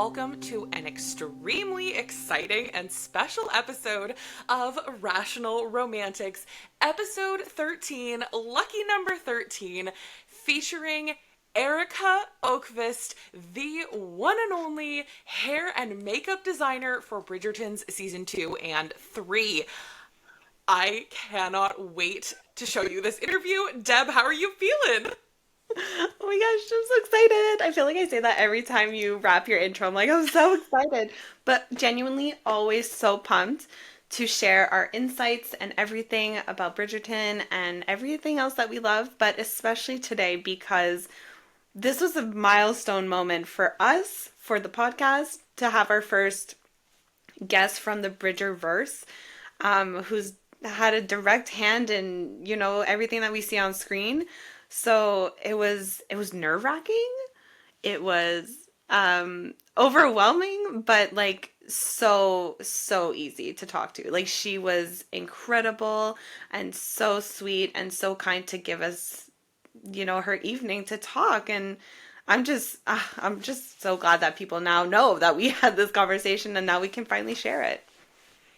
welcome to an extremely exciting and special episode of Rational Romantics, episode 13, lucky number 13, featuring Erika Okvist, the one and only hair and makeup designer for Bridgerton's season 2 and 3. I cannot wait to show you this interview. Deb, how are you feeling? Oh my gosh, I'm so excited. I feel like I say that every time you wrap your intro. I'm like, I'm so excited. But genuinely, always so pumped to share our insights and everything about Bridgerton and everything else that we love, but especially today because this was a milestone moment for us, for the podcast, to have our first guest from the Bridgerverse, who's had a direct hand in, everything that we see on screen. So it was nerve-wracking. It was overwhelming, but like so easy to talk to. Like she was incredible and so sweet and so kind to give us, her evening to talk. And I'm just so glad that people now know that we had this conversation and now we can finally share it.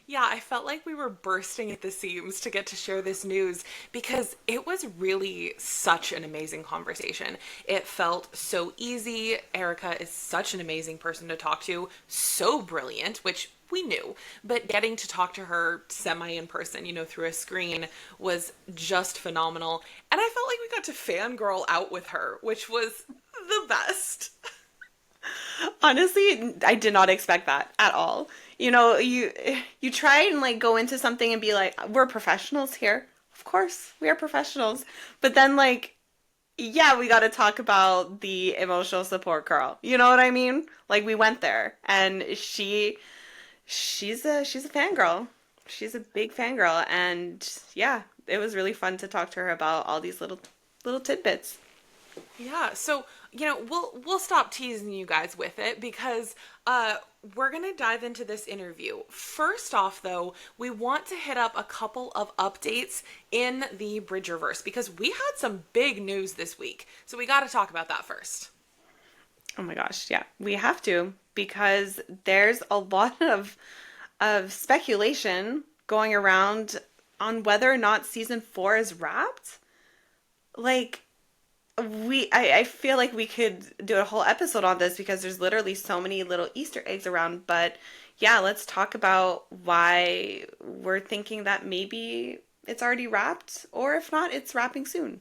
Yeah, I felt like we were bursting at the seams to get to share this news because it was really such an amazing conversation. It felt so easy. Erica is such an amazing person to talk to, so brilliant, which we knew, but getting to talk to her semi in person, through a screen was just phenomenal. And I felt like we got to fangirl out with her, which was the best. Honestly, I did not expect that at all. You try and like go into something and be like, we're professionals here. Of course, we are professionals. But then like, yeah, we got to talk about the emotional support girl. You know what I mean? Like we went there and she's a fangirl. She's a big fangirl and yeah, it was really fun to talk to her about all these little tidbits. Yeah, so we'll stop teasing you guys with it because we're gonna dive into this interview. First off, though, we want to hit up a couple of updates in the Bridgerverse because we had some big news this week. So we got to talk about that first. Oh my gosh, yeah, we have to because there's a lot of speculation going around on whether or not season 4 is wrapped. Like I feel like we could do a whole episode on this because there's literally so many little Easter eggs around. But yeah, let's talk about why we're thinking that maybe it's already wrapped, or if not, it's wrapping soon.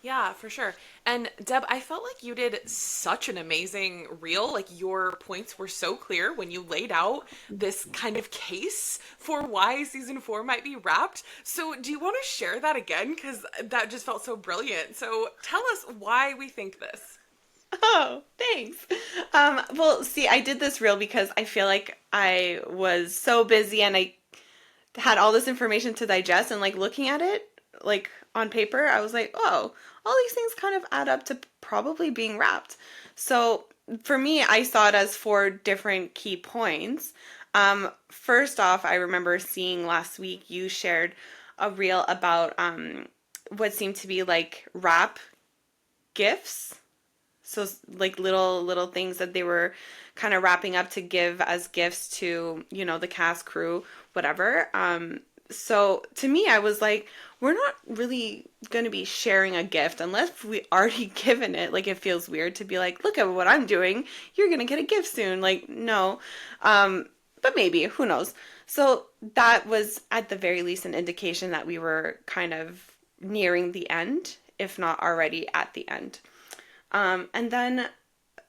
Yeah, for sure. And Deb, I felt like you did such an amazing reel. Like your points were so clear when you laid out this kind of case for why season 4 might be wrapped. So do you want to share that again? Because that just felt so brilliant. So tell us why we think this. Oh, thanks. Well, see, I did this reel because I feel like I was so busy and I had all this information to digest and like looking at it like on paper, I was like, oh, all these things kind of add up to probably being wrapped. So for me, I saw it as four different key points. First off, I remember seeing last week you shared a reel about what seemed to be like wrap gifts. So like little things that they were kind of wrapping up to give as gifts to, the cast, crew, whatever. So to me, I was like, we're not really going to be sharing a gift unless we already given it. Like, it feels weird to be like, look at what I'm doing. You're going to get a gift soon. Like, no. But maybe, who knows? So that was at the very least an indication that we were kind of nearing the end, if not already at the end. And then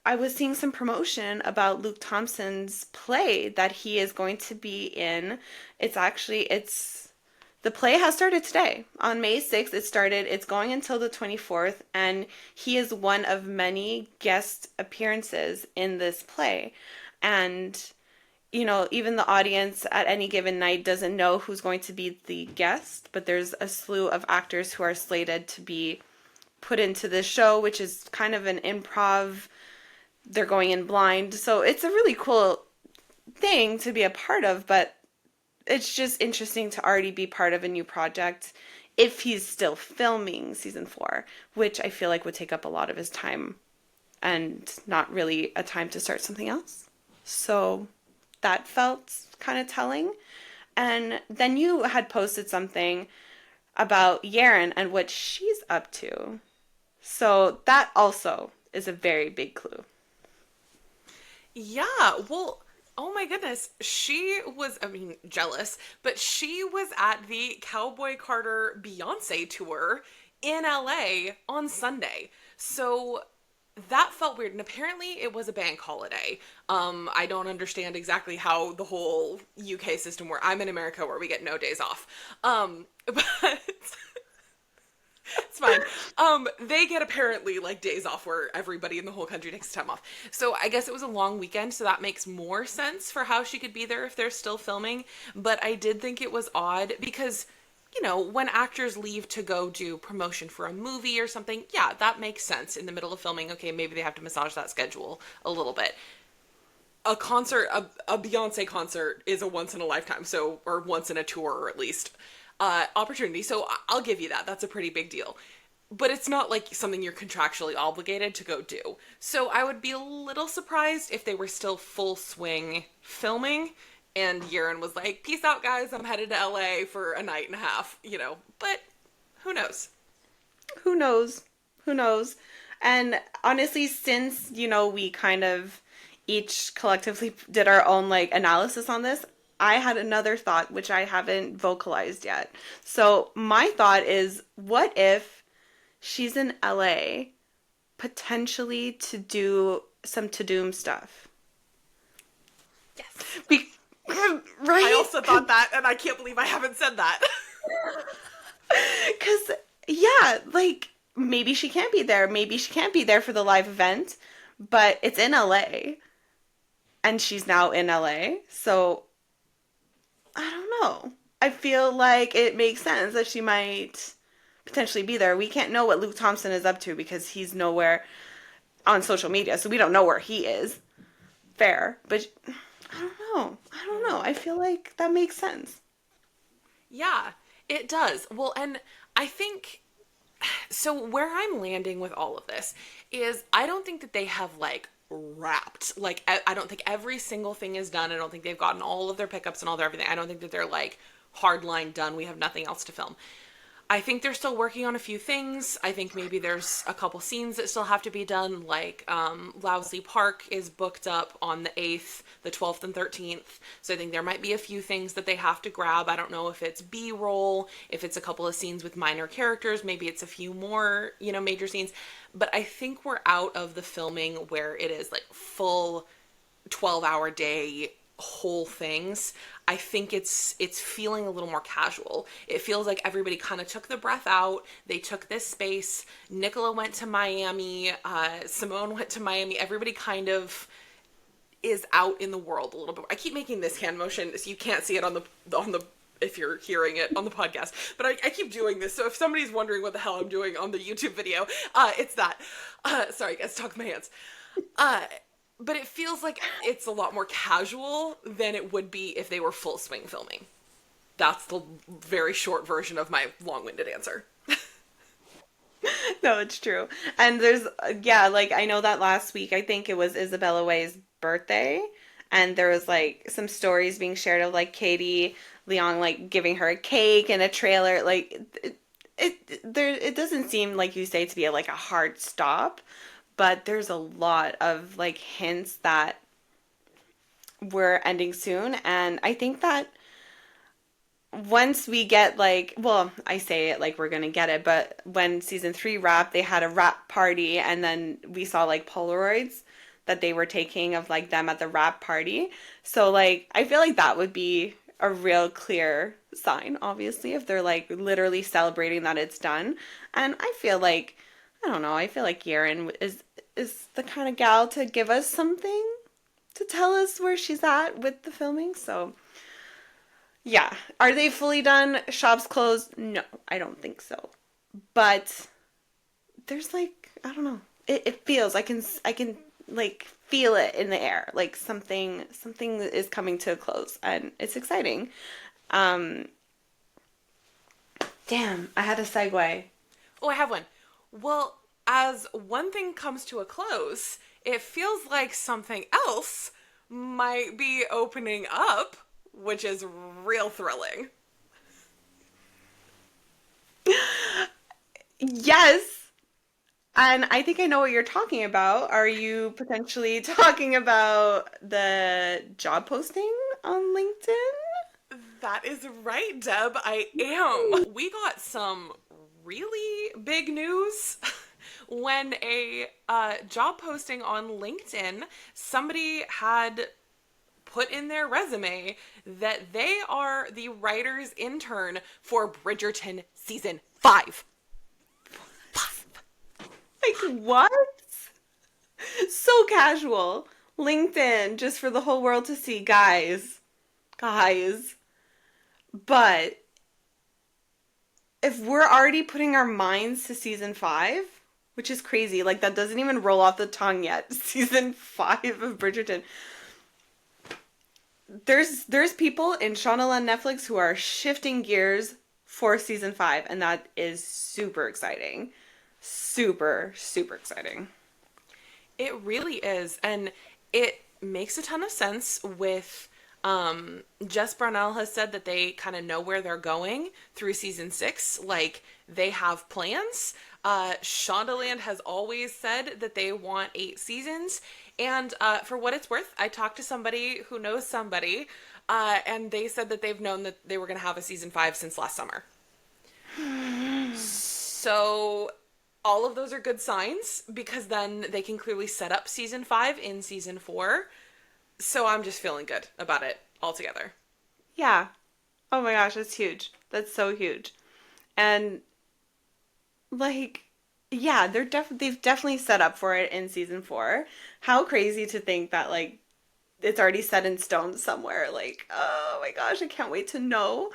I was seeing some promotion about Luke Thompson's play that he is going to be in. It's the play has started today. On May 6th it started. It's going until the 24th and he is one of many guest appearances in this play. And even the audience at any given night doesn't know who's going to be the guest, but there's a slew of actors who are slated to be put into this show, which is kind of an improv. They're going in blind. So it's a really cool thing to be a part of, but it's just interesting to already be part of a new project if he's still filming season 4, which I feel like would take up a lot of his time and not really a time to start something else. So that felt kind of telling. And then you had posted something about Yaren and what she's up to. So that also is a very big clue. Yeah, well, oh my goodness. She was, I mean, jealous, but she was at the Cowboy Carter Beyonce tour in LA on Sunday. So that felt weird. And apparently it was a bank holiday. I don't understand exactly how the whole UK system works. I'm in America where we get no days off. But it's fine. They get apparently like days off where everybody in the whole country takes time off. So I guess it was a long weekend, so that makes more sense for how she could be there if they're still filming. But I did think it was odd because, you know, when actors leave to go do promotion for a movie or something, yeah, that makes sense in the middle of filming. Okay, maybe they have to massage that schedule a little bit. A concert, a Beyonce concert is a once in a lifetime, so, or once in a tour, or at least, opportunity. So I'll give you that. That's a pretty big deal. But it's not like something you're contractually obligated to go do. So I would be a little surprised if they were still full swing filming and Yaren was like, peace out guys, I'm headed to LA for a night and a half, you know, but who knows? Who knows? Who knows? And honestly, since, you know, we kind of each collectively did our own like analysis on this, I had another thought which I haven't vocalized yet. So my thought is, what if she's in LA potentially to do some to doom stuff? Yes. Right? I also thought that, and I can't believe I haven't said that. Because, yeah, like, maybe she can't be there. Maybe she can't be there for the live event, but it's in LA. And she's now in LA. So, I don't know. I feel like it makes sense that she might potentially be there. We can't know what Luke Thompson is up to because he's nowhere on social media. So we don't know where he is. Fair. But I don't know. I don't know. I feel like that makes sense. Yeah, it does. Well, and I think so where I'm landing with all of this is I don't think that they have like wrapped. Like I don't think every single thing is done. I don't think they've gotten all of their pickups and all their everything. I don't think that they're like hardline done. We have nothing else to film. I think they're still working on a few things. I think maybe there's a couple scenes that still have to be done, like Lousley Park is booked up on the 8th, the 12th, and 13th. So I think there might be a few things that they have to grab. I don't know if it's B-roll, if it's a couple of scenes with minor characters, maybe it's a few more, you know, major scenes. But I think we're out of the filming where it is like full 12-hour day whole things. I think it's feeling a little more casual. It feels like everybody kind of took the breath out. They took this space. Nicola went to Miami. Simone went to Miami. Everybody kind of is out in the world a little bit. I keep making this hand motion so you can't see it on the if you're hearing it on the podcast, but I keep doing this. So if somebody's wondering what the hell I'm doing on the YouTube video, it's that. Sorry guys, talk with my hands. But it feels like it's a lot more casual than it would be if they were full swing filming. That's the very short version of my long-winded answer. No, it's true. And there's, yeah, like I know that last week, I think it was Isabella Way's birthday. And there was like some stories being shared of like Katie Leon like giving her a cake and a trailer. Like it doesn't seem like you say to be like a hard stop. But there's a lot of like hints that we're ending soon. And I think that once we get like, well, I say it like we're going to get it, but when season 3 wrapped, they had a wrap party and then we saw like Polaroids that they were taking of like them at the wrap party. So like, I feel like that would be a real clear sign, obviously, if they're like literally celebrating that it's done. And I feel like, I don't know, I feel like Yaren is the kind of gal to give us something, to tell us where she's at with the filming. So, yeah. Are they fully done? Shops closed? No, I don't think so. But there's like, I don't know. It feels, I can like feel it in the air. Like something is coming to a close and it's exciting. Damn, I had a segue. Oh, I have one. Well, as one thing comes to a close, it feels like something else might be opening up, which is real thrilling. Yes. And I think I know what you're talking about. Are you potentially talking about the job posting on LinkedIn? That is right, Deb. I am. We got some really big news when a job posting on LinkedIn, somebody had put in their resume that they are the writer's intern for Bridgerton season 5. Like, what? So casual. LinkedIn, just for the whole world to see. Guys. Guys. But if we're already putting our minds to season 5, which is crazy, like that doesn't even roll off the tongue yet. Season 5 of Bridgerton. There's people in Shauna on Netflix who are shifting gears for season 5, and that is super exciting. Super, super exciting. It really is. And it makes a ton of sense with Jess Brownell has said that they kind of know where they're going through season 6. Like, they have plans. Shondaland has always said that they want 8 seasons. And for what it's worth, I talked to somebody who knows somebody, and they said that they've known that they were going to have a season 5 since last summer. So all of those are good signs, because then they can clearly set up season 5 in season 4. So I'm just feeling good about it altogether. Yeah. Oh my gosh, that's huge. That's so huge. And like, yeah, they've definitely set up for it in season 4. How crazy to think that like it's already set in stone somewhere. Like, oh my gosh, I can't wait to know.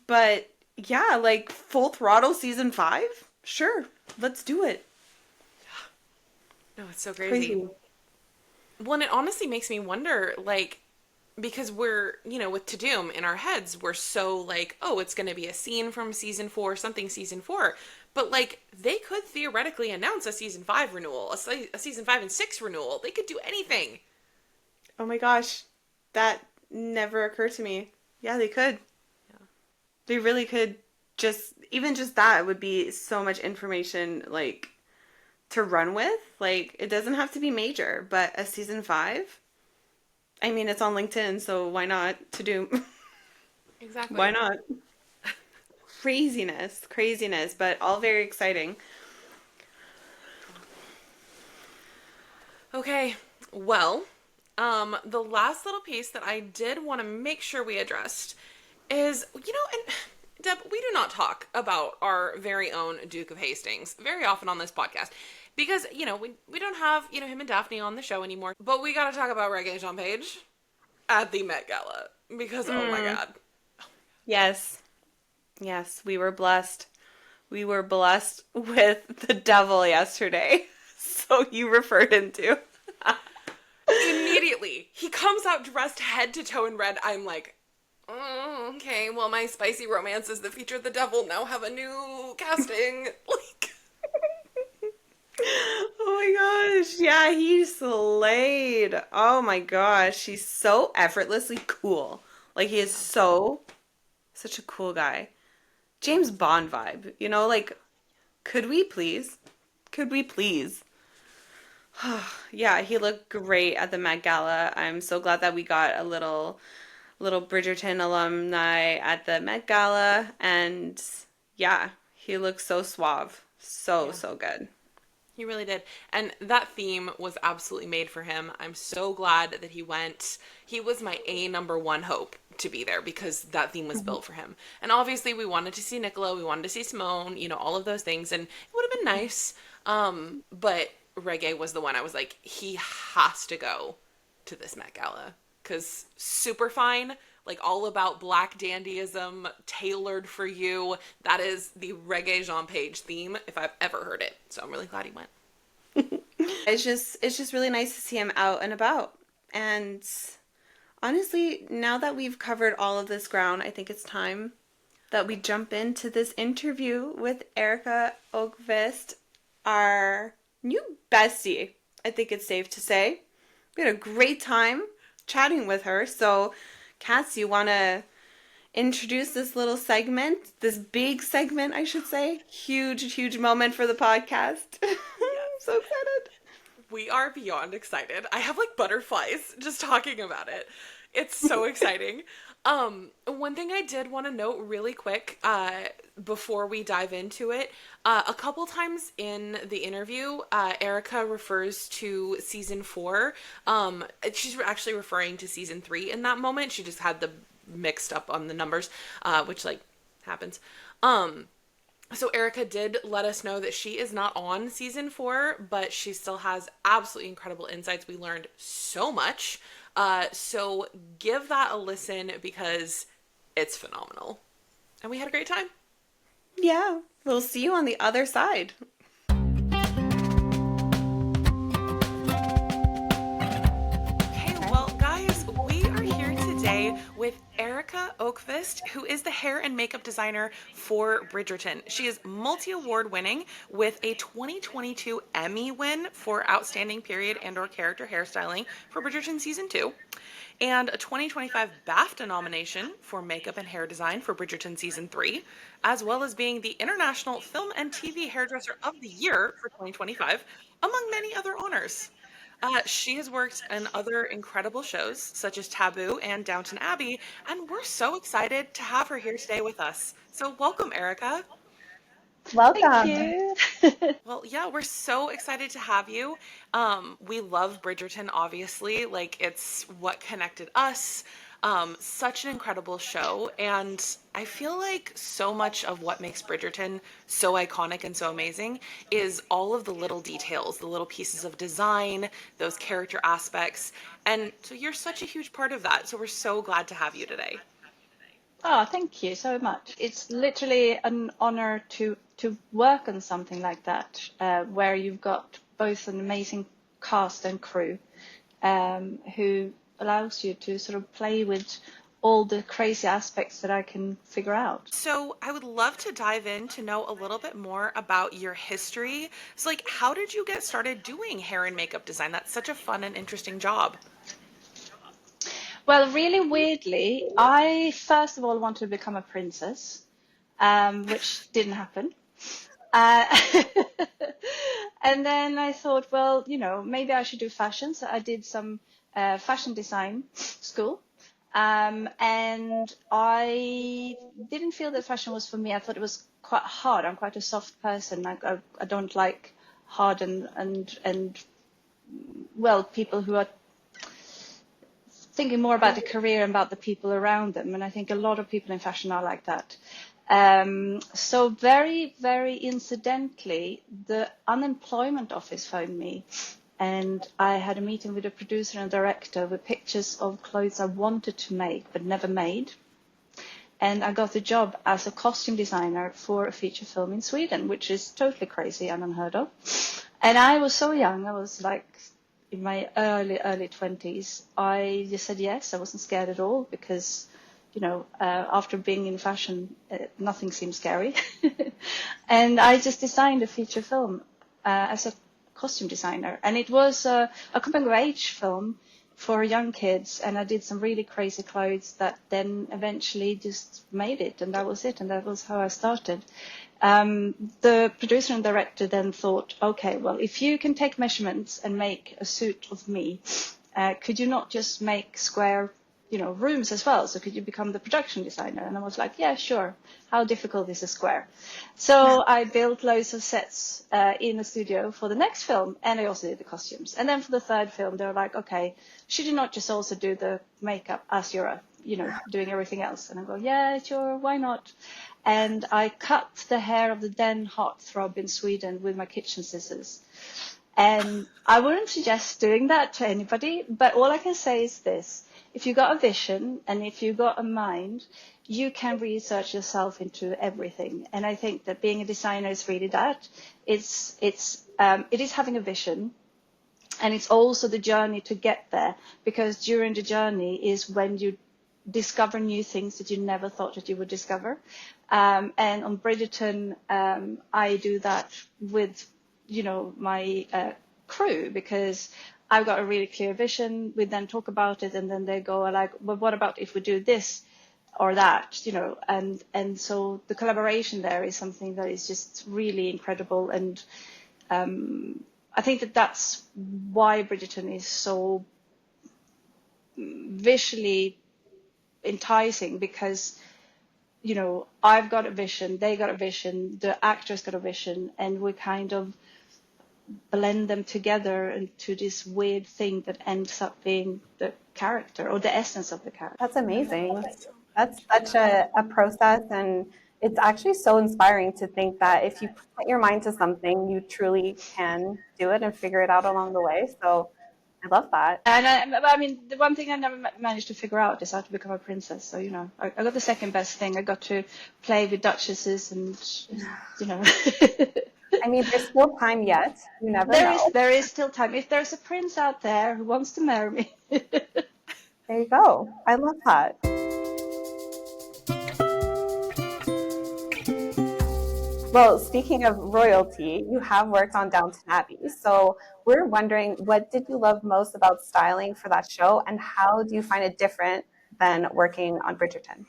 But yeah, like full throttle season 5? Sure, let's do it. No, it's so It's crazy. crazy. Well, and it honestly makes me wonder, like, because we're, with To Doom in our heads, we're so like, oh, it's going to be a scene from season 4, something season 4. But, like, they could theoretically announce a season 5 renewal, a season 5 and 6 renewal. They could do anything. Oh my gosh, that never occurred to me. Yeah, they could. Yeah. They really could. Even just that would be so much information, like, to run with. Like, it doesn't have to be major, but a season 5? I mean, it's on LinkedIn, so why not? To do. Why Exactly. not? Craziness, but all very exciting. Okay, well, the last little piece that I did want to make sure we addressed is, and Deb, we do not talk about our very own Duke of Hastings very often on this podcast because, we don't have, him and Daphne on the show anymore, but we got to talk about Reggae Jean Page at the Met Gala because, oh my God. Yes. Yes, we were blessed. We were blessed with the devil yesterday. So you referred him to. Immediately, he comes out dressed head to toe in red. I'm like, oh, okay, well, my spicy romances that feature the devil now have a new casting. Like, Oh my gosh. Yeah, he slayed. Oh my gosh. He's so effortlessly cool. Like, he is such a cool guy. James Bond vibe. Like, could we please? Could we please? Yeah, he looked great at the Met Gala. I'm so glad that we got a little Bridgerton alumni at the Met Gala, and yeah, he looks so suave. So, yeah. so good. He really did. And that theme was absolutely made for him. I'm so glad that he went. He was my number one hope to be there because that theme was built for him. And obviously we wanted to see Nicola, we wanted to see Simone, all of those things. And it would have been nice. But Reggae was the one I was like, he has to go to this Met Gala. Because super fine, like all about black dandyism, tailored for you. That is the Reggae Jean Page theme if I've ever heard it. So I'm really glad he went. It's just really nice to see him out and about. And honestly, now that we've covered all of this ground, I think it's time that we jump into this interview with Erika Okvist. our new bestie, I think it's safe to say. We had a great time chatting with her. So, Cass, you want to introduce this little segment, this big segment, I should say? Huge, huge moment for the podcast. I'm Yes. so excited. We are beyond excited. I have like butterflies just talking about it. It's so exciting. One thing I did want to note really quick, before we dive into it, a couple times in the interview, Erica refers to season 4. She's actually referring to season 3 in that moment. She just had the mixed up on the numbers, which like happens. So Erica did let us know that she is not on season 4, but she still has absolutely incredible insights. We learned so much. So give that a listen because it's phenomenal. And we had a great time. Yeah, we'll see you on the other side. Okay, well, guys, we are here today with Erika Okvist, who is the hair and makeup designer for Bridgerton. She is multi-award winning with a 2022 Emmy win for Outstanding Period and/or Character Hairstyling for Bridgerton Season 2, and a 2025 BAFTA nomination for Makeup and Hair Design for Bridgerton Season 3, as well as being the International Film and TV Hairdresser of the Year for 2025, among many other honors. She has worked in other incredible shows such as Taboo and Downton Abbey, and we're so excited to have her here today with us. So, welcome, Erica. Thank Welcome. you. Well, yeah, we're so excited to have you. We love Bridgerton, obviously. Like, it's what connected us. Such an incredible show. And I feel like so much of what makes Bridgerton so iconic and so amazing is all of the little details, the little pieces of design, those character aspects. And so you're such a huge part of that. So we're so glad to have you today. Oh, thank you so much. It's literally an honor to work on something like that, where you've got both an amazing cast and crew, who allows you to sort of play with all the crazy aspects that I can figure out. So I would love to dive in to know a little bit more about your history. So, like, how did you get started doing hair and makeup design? That's such a fun and interesting job. Well, really weirdly, I first of all wanted to become a princess, which didn't happen. Uh, and then I thought, well, maybe I should do fashion. So I did some fashion design school. And I didn't feel that fashion was for me. I thought it was quite hard. I'm quite a soft person. I don't like hard and well, people who are thinking more about the career and about the people around them. And I think a lot of people in fashion are like that. So very, very incidentally, the unemployment office phoned me, and I had a meeting with a producer and director with pictures of clothes I wanted to make but never made. And I got a job as a costume designer for a feature film in Sweden, which is totally crazy and unheard of. And I was so young, I was like in my early 20s. I just said yes. I wasn't scared at all because, after being in fashion, nothing seemed scary. And I just designed a feature film as a costume designer. And it was a coming of age film for young kids. And I did some really crazy clothes that then eventually just made it. And that was it. And that was how I started. The producer and director then thought, okay, well, if you can take measurements and make a suit of me, could you not just make square, rooms as well? So could you become the production designer? And I was like, yeah, sure. How difficult is a square? So I built loads of sets in the studio for the next film, and I also did the costumes. And then for the third film, they were like, okay, should you not just also do the makeup as you're, doing everything else? And I go, yeah, sure, why not? And I cut the hair of the then heartthrob in Sweden with my kitchen scissors. And I wouldn't suggest doing that to anybody, but all I can say is this. If you got a vision and if you got a mind, you can research yourself into everything. And I think that being a designer is really that. It is having a vision, and it's also the journey to get there, because during the journey is when you discover new things that you never thought that you would discover. And on Bridgerton, I do that with my crew, because I've got a really clear vision. We then talk about it, and then they go like, well, what about if we do this or that, and so the collaboration there is something that is just really incredible. And I think that that's why Bridgerton is so visually enticing, because I've got a vision, they got a vision, the actors got a vision, and we kind of blend them together into this weird thing that ends up being the character, or the essence of the character. That's amazing. That's such a process, and it's actually so inspiring to think that if you put your mind to something, you truly can do it and figure it out along the way. So I love that. And I mean, the one thing I never managed to figure out is how to become a princess. So, I got the second best thing. I got to play with duchesses and, I mean, there's still time yet. You never know. There is still time. If there's a prince out there who wants to marry me. There you go. I love that. Well, speaking of royalty, you have worked on Downton Abbey. So we're wondering, what did you love most about styling for that show, and how do you find it different than working on Bridgerton?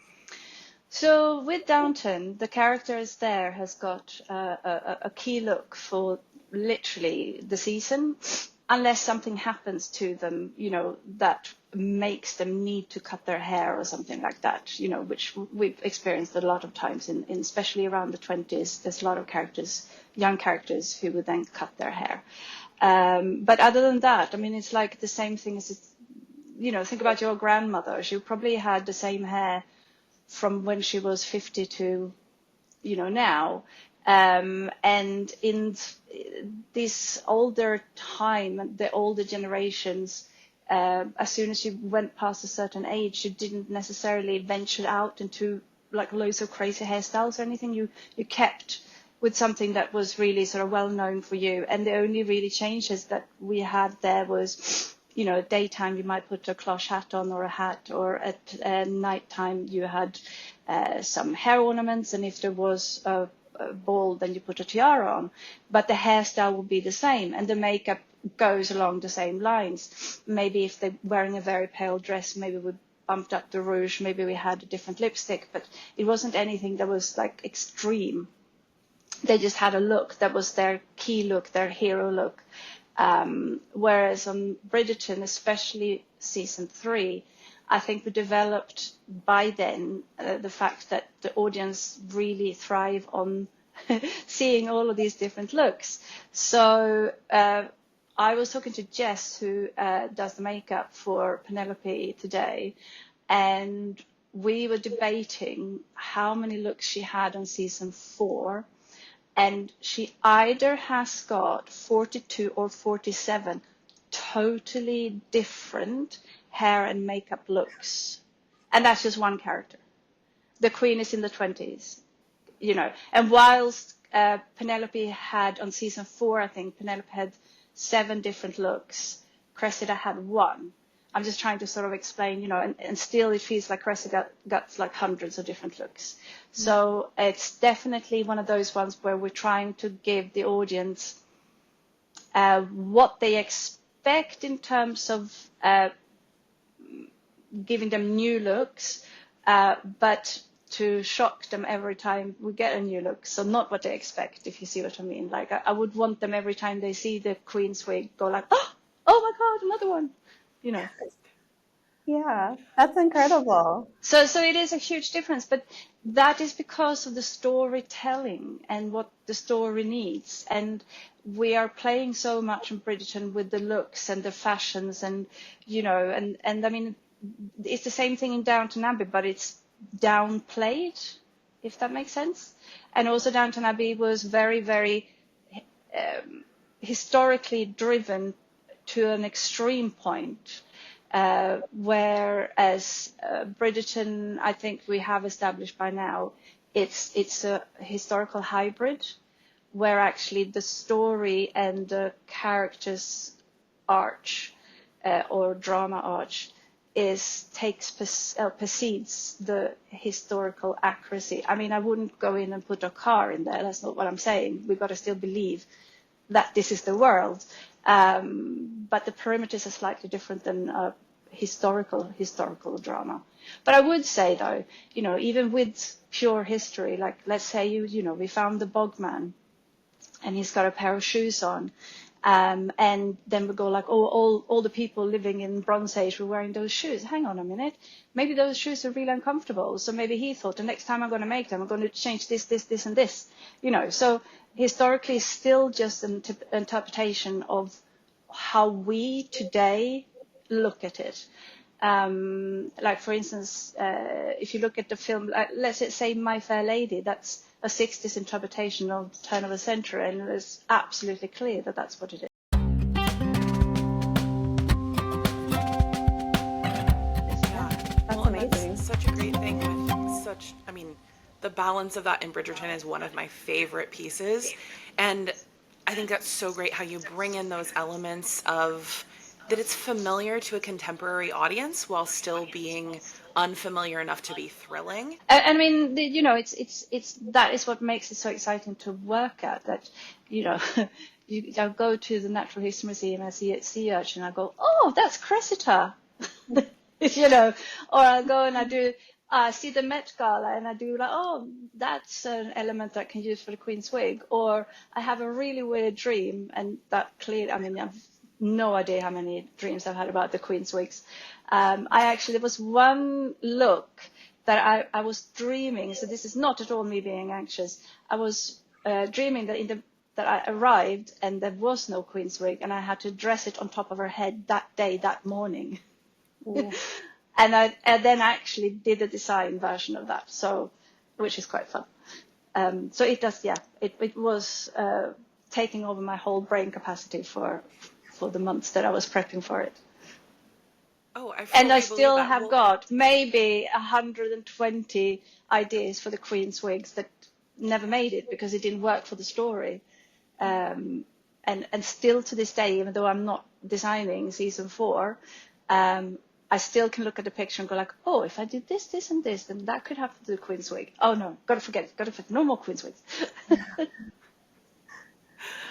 So with Downton, the characters there has got a key look for literally the season, unless something happens to them, that makes them need to cut their hair or something like that, which we've experienced a lot of times, in especially around the 20s. There's a lot of young characters who would then cut their hair. But other than that, I mean, it's like the same thing as, think about your grandmother. She probably had the same hair from when she was 50 to, now. And in this older time, the older generations, as soon as you went past a certain age, you didn't necessarily venture out into like loads of crazy hairstyles or anything. You kept with something that was really sort of well known for you. And the only really changes that we had there was, at daytime you might put a cloche hat on, or a hat, or at nighttime you had some hair ornaments, and if there was a ball, then you put a tiara on. But the hairstyle would be the same, and the makeup goes along the same lines. Maybe if they're wearing a very pale dress, maybe we bumped up the rouge, maybe we had a different lipstick, but it wasn't anything that was like extreme. They just had a look that was their key look, their hero look. Whereas on Bridgerton, especially season 3, I think we developed by then the fact that the audience really thrive on seeing all of these different looks. So I was talking to Jess, who does the makeup for Penelope today, and we were debating how many looks she had on season 4. And she either has got 42 or 47 totally different hair and makeup looks. And that's just one character. The Queen is in the 20s, And whilst Penelope had, on season 4, I think, Penelope had 7 different looks. Cressida had 1. I'm just trying to sort of explain, and still it feels like Cressida got like hundreds of different looks. So it's definitely one of those ones where we're trying to give the audience what they expect in terms of giving them new looks, but to shock them every time we get a new look. So not what they expect, if you see what I mean. Like I would want them every time they see the Queen's wig go like, oh my God, another one. Yeah, that's incredible. So it is a huge difference, but that is because of the storytelling and what the story needs. And we are playing so much in Bridgerton with the looks and the fashions, and and I mean, it's the same thing in Downton Abbey, but it's downplayed, if that makes sense. And also Downton Abbey was very, very historically driven to an extreme point, whereas Bridgerton, I think we have established by now, it's a historical hybrid, where actually the story and the characters' arch or drama arch precedes the historical accuracy. I mean, I wouldn't go in and put a car in there. That's not what I'm saying. We've got to still believe that this is the world. But the perimeters are slightly different than a historical drama. But I would say, though, even with pure history, like let's say we found the Bogman, and he's got a pair of shoes on, and then we go like, oh, all the people living in Bronze Age were wearing those shoes. Hang on a minute, maybe those shoes are really uncomfortable. So maybe he thought, the next time I'm going to make them, I'm going to change this, and this. So historically, still just an interpretation of how we today look at it. Like for instance, if you look at the film, let's say My Fair Lady, that's a 60s interpretation of the turn of a century, and it's absolutely clear that that's what it is. That's amazing. That's such a great thing with the balance of that in Bridgerton is one of my favorite pieces. And I think that's so great how you bring in those elements of that it's familiar to a contemporary audience while still being unfamiliar enough to be thrilling. I mean, it's that is what makes it so exciting to work at. That I'll go to the Natural History Museum and I see a sea urchin, and I go, oh, that's Cressida, or I'll go and I do see the Met Gala, and I do like, oh, that's an element that I can use for the Queen's wig, or I have a really weird dream, and that clearly, I've no idea how many dreams I've had about the Queen's wigs. There was one look that I was dreaming. So this is not at all me being anxious. I was dreaming that I arrived and there was no Queen's wig, and I had to dress it on top of her head that morning. And I then actually did a design version of that, which is quite fun. So it does, it was taking over my whole brain capacity for the months that I was prepping for it. Oh, I still have got maybe 120 ideas for the Queen's wigs that never made it because it didn't work for the story. And still to this day, even though I'm not designing season 4, I still can look at the picture and go like, oh, if I did this, this, and this, then that could happen to the Queen's wig. Oh no, gotta forget it. No more Queen's wigs.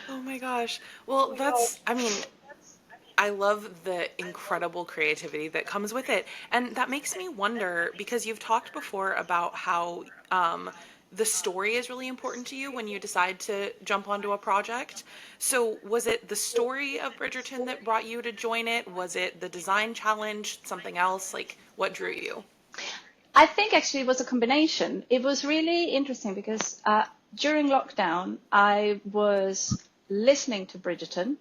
Oh my gosh. Well, I love the incredible creativity that comes with it. And that makes me wonder, because you've talked before about how the story is really important to you when you decide to jump onto a project. So was it the story of Bridgerton that brought you to join it? Was it the design challenge, something else? Like, what drew you? I think actually it was a combination. It was really interesting because during lockdown, I was listening to Bridgerton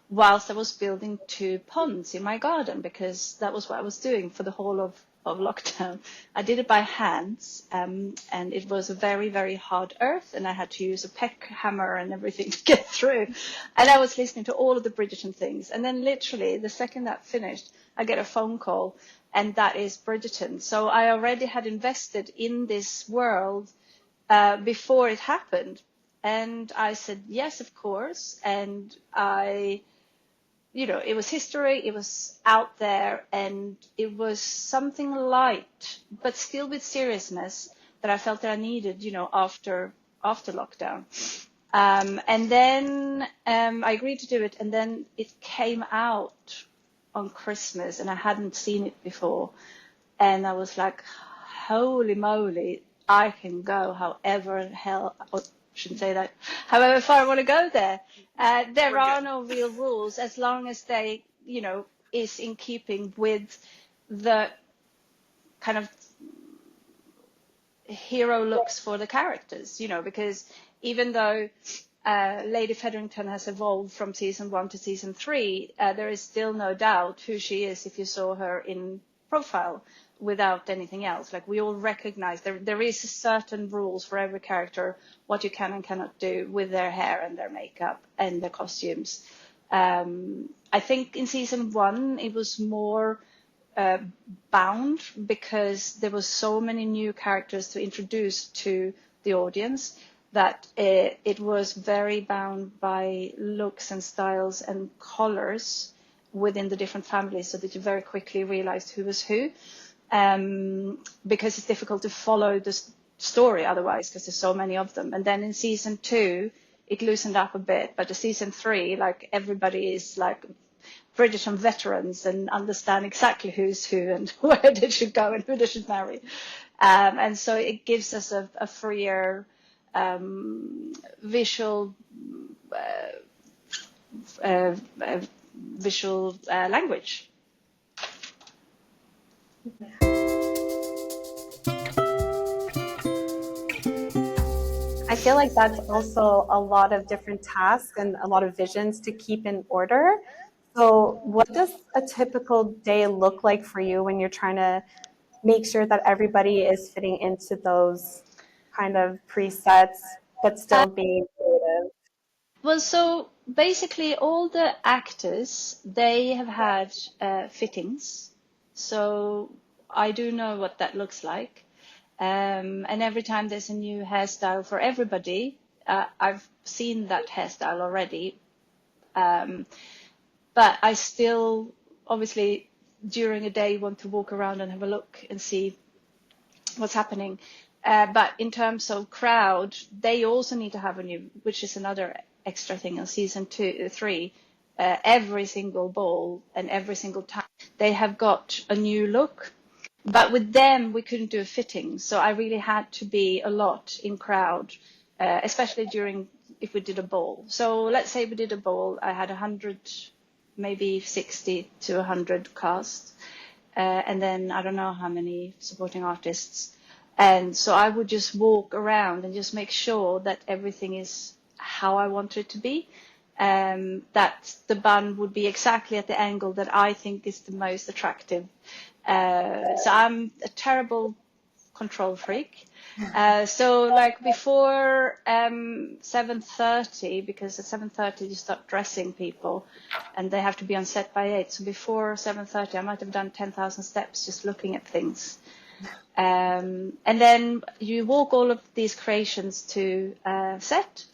whilst I was building 2 ponds in my garden, because that was what I was doing for the whole of lockdown. I did it by hands, and it was a very, very hard earth, and I had to use a peck hammer and everything to get through. And I was listening to all of the Bridgerton things. And then literally the second that finished, I get a phone call, and that is Bridgerton. So I already had invested in this world before it happened. And I said, yes, of course. And it was history, it was out there, and it was something light, but still with seriousness that I felt that I needed, after lockdown. And then I agreed to do it, and then it came out on Christmas, and I hadn't seen it before. And I was like, holy moly, I can go however hell... shouldn't say that. However far I want to go there. There are no real rules as long as they, is in keeping with the kind of hero looks for the characters, because even though Lady Featherington has evolved from season 1 to season 3, there is still no doubt who she is if you saw her in profile without anything else. Like, we all recognize there is certain rules for every character, what you can and cannot do with their hair and their makeup and their costumes. I think in season 1 it was more bound because there was so many new characters to introduce to the audience that it was very bound by looks and styles and colors within the different families, so that you very quickly realized who was who. Because it's difficult to follow the story otherwise, because there's so many of them. And then in season 2, it loosened up a bit. But the season 3, like everybody is like Bridgerton veterans and understand exactly who's who and where they should go and who they should marry. And so it gives us a freer visual uh, uh, visual language. I feel like that's also a lot of different tasks and a lot of visions to keep in order. So, what does a typical day look like for you when you're trying to make sure that everybody is fitting into those kind of presets, but still being creative? Well, so basically, all the actors they have had fittings, so I do know what that looks like. And every time there's a new hairstyle for everybody, I've seen that hairstyle already. But I still, obviously, during a day, want to walk around and have a look and see what's happening. But in terms of crowd, they also need to have a new, which is another extra thing on season 3. Every single ball and every single time they have got a new look. But with them, we couldn't do a fitting. So I really had to be a lot in crowd, especially during if we did a ball. So let's say we did a ball, I had 100, maybe 60 to 100 cast. And then I don't know how many supporting artists. And so I would just walk around and just make sure that everything is how I want it to be. That the bun would be exactly at the angle that I think is the most attractive. So I'm a terrible control freak. So like before 7:30, because at 7:30 you start dressing people and they have to be on set by 8. So before 7:30 I might have done 10,000 steps just looking at things. And then you walk all of these creations to set.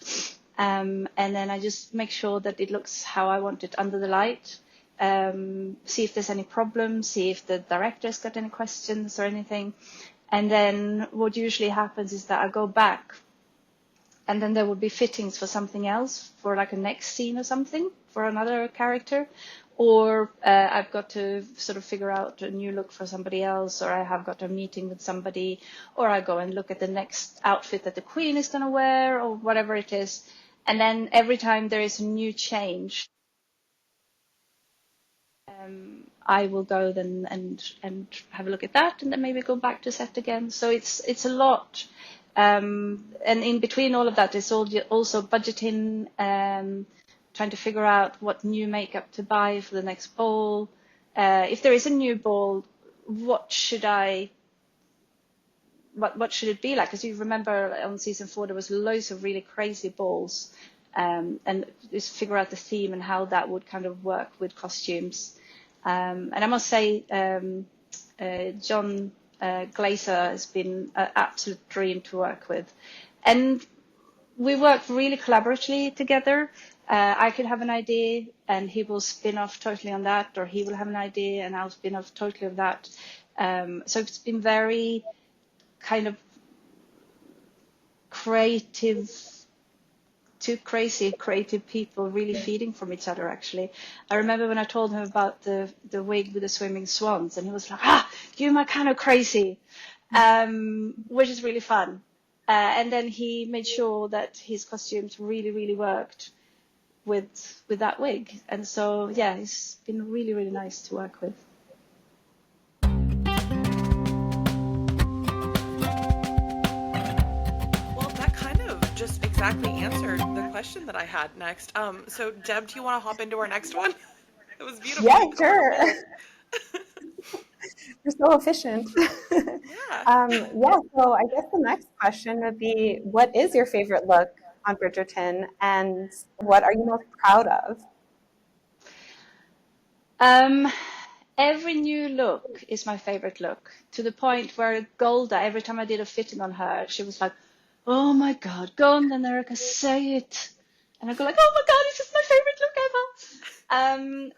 And then I just make sure that it looks how I want it under the light. See if there's any problems, see if the director's got any questions or anything. And then what usually happens is that I go back and then there will be fittings for something else, for like a next scene or something, for another character. Or I've got to sort of figure out a new look for somebody else, or I have got a meeting with somebody, or I go and look at the next outfit that the queen is going to wear, or whatever it is. And then every time there is a new change, I will go then and have a look at that, and then maybe go back to set again. So it's a lot, and in between all of that is also budgeting, trying to figure out what new makeup to buy for the next ball. If there is a new ball, what should it be like? Because you remember on season 4 there was loads of really crazy balls, and just figure out the theme and how that would kind of work with costumes. And I must say, John Glazer has been an absolute dream to work with. And we work really collaboratively together. I could have an idea and he will spin off totally on that, or he will have an idea and I'll spin off totally of that. So it's been very kind of creative, two crazy creative people really feeding from each other, actually. I remember when I told him about the wig with the swimming swans, and he was like, you're my kind of crazy, which is really fun. And then he made sure that his costumes really, really worked with that wig. And so, yeah, it's been really, really nice to work with. Just exactly answered the question that I had next. So Deb, do you want to hop into our next one? It was beautiful. Yeah, sure. You're so efficient. Yeah. So I guess the next question would be, what is your favorite look on Bridgerton and what are you most proud of? Every new look is my favorite look, to the point where Golda, every time I did a fitting on her, she was like, oh my God, go on then, Erika, say it. And I go like, oh my God, it's just my favorite look ever.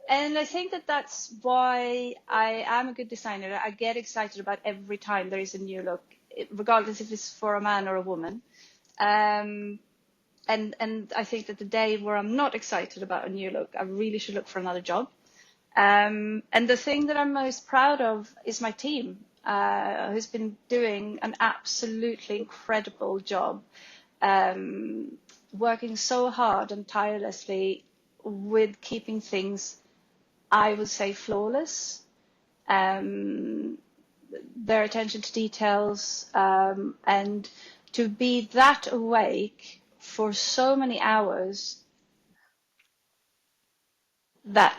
And I think that that's why I am a good designer. I get excited about every time there is a new look, regardless if it's for a man or a woman. and I think that the day where I'm not excited about a new look, I really should look for another job. And the thing that I'm most proud of is my team, who's been doing an absolutely incredible job, working so hard and tirelessly with keeping things, I would say, flawless. Their attention to details, and to be that awake for so many hours that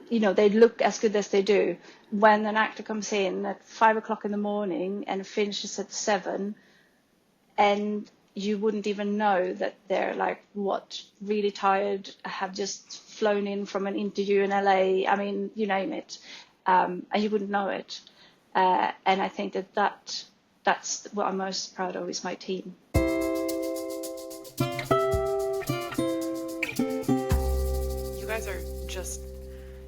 they look as good as they do. When an actor comes in at 5 o'clock in the morning and finishes at 7, and you wouldn't even know that they're like, really tired, have just flown in from an interview in LA. I mean, you name it, and you wouldn't know it. And I think that's what I'm most proud of, is my team. You guys are just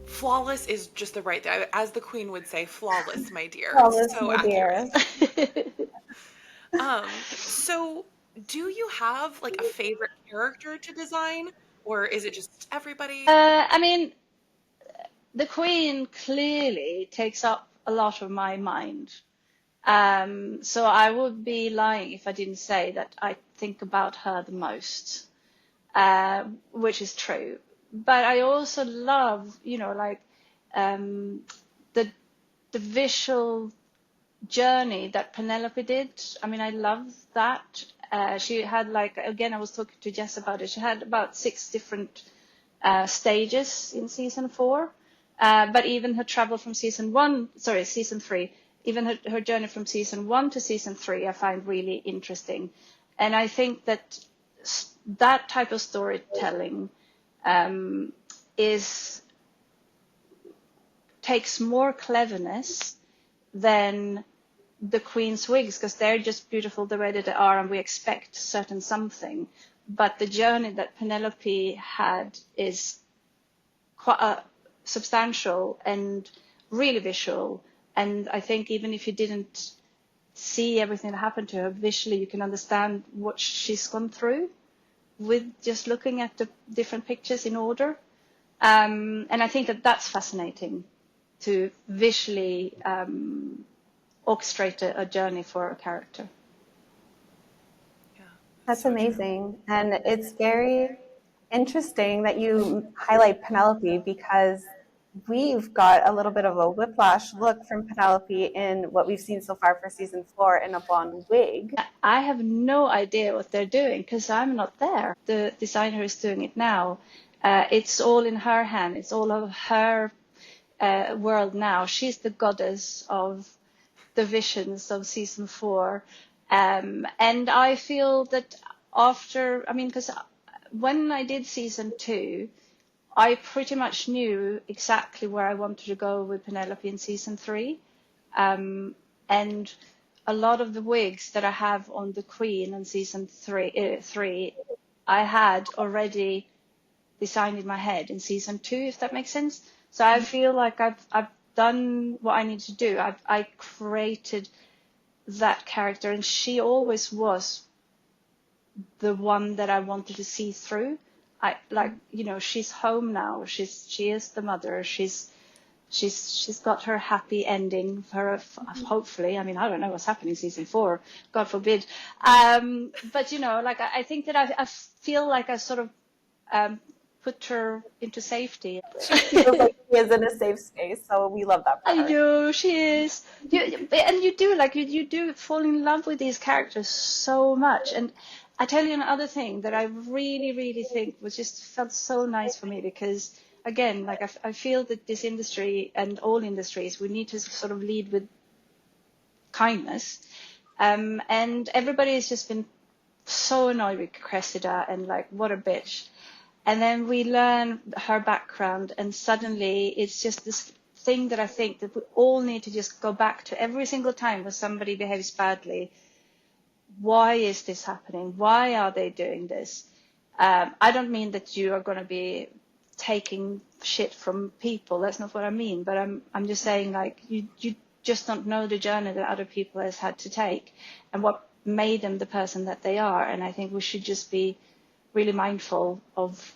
flawless is just the right thing. As the queen would say, flawless, my dear. Flawless, So my dear. accurate. So do you have like a favorite character to design, or is it just everybody? I mean, the Queen clearly takes up a lot of my mind. So I would be lying if I didn't say that I think about her the most, which is true. But I also love, the visual journey that Penelope did. I mean, I love that. She had, like, again, I was talking to Jess about it. She had about 6 different stages in season 4. But even her travel from season 3, even her journey from season 1 to season 3, I find really interesting. And I think that that type of storytelling takes more cleverness than the Queen's wigs, because they're just beautiful the way that they are, and we expect certain something. But the journey that Penelope had is quite substantial and really visual. And I think even if you didn't see everything that happened to her visually, you can understand what she's gone through with just looking at the different pictures in order. And I think that that's fascinating, to visually orchestrate a journey for a character. Yeah, That's so true. amazing. And it's very interesting that you highlight Penelope, because we've got a little bit of a whiplash look from Penelope in what we've seen so far for season 4 in a blonde wig. I have no idea what they're doing because I'm not there. The designer is doing it now. It's all in her hand. It's all of her world now. She's the goddess of the visions of season 4. And I feel that because when I did season 2, I pretty much knew exactly where I wanted to go with Penelope in season 3. And a lot of the wigs that I have on the Queen in season 3, I had already designed in my head in season 2, if that makes sense. So I feel like I've done what I need to do. I created that character, and she always was the one that I wanted to see through. She's home now. She is the mother. She's got her happy ending for her, hopefully. I mean, I don't know what's happening in season 4, God forbid. But I think that I feel like I sort of put her into safety. She feels like she is in a safe space, so we love that for I her. know she is. You do fall in love with these characters so much. And I tell you another thing that I really, really think was just felt so nice for me, because again, I feel that this industry and all industries, we need to sort of lead with kindness. And everybody has just been so annoyed with Cressida and like, what a bitch. And then we learn her background, and suddenly it's just this thing that I think that we all need to just go back to every single time when somebody behaves badly. Why is this happening? Why are they doing this? I don't mean that you are going to be taking shit from people. That's not what I mean. But I'm just saying, like, you just don't know the journey that other people has had to take and what made them the person that they are. And I think we should just be really mindful of,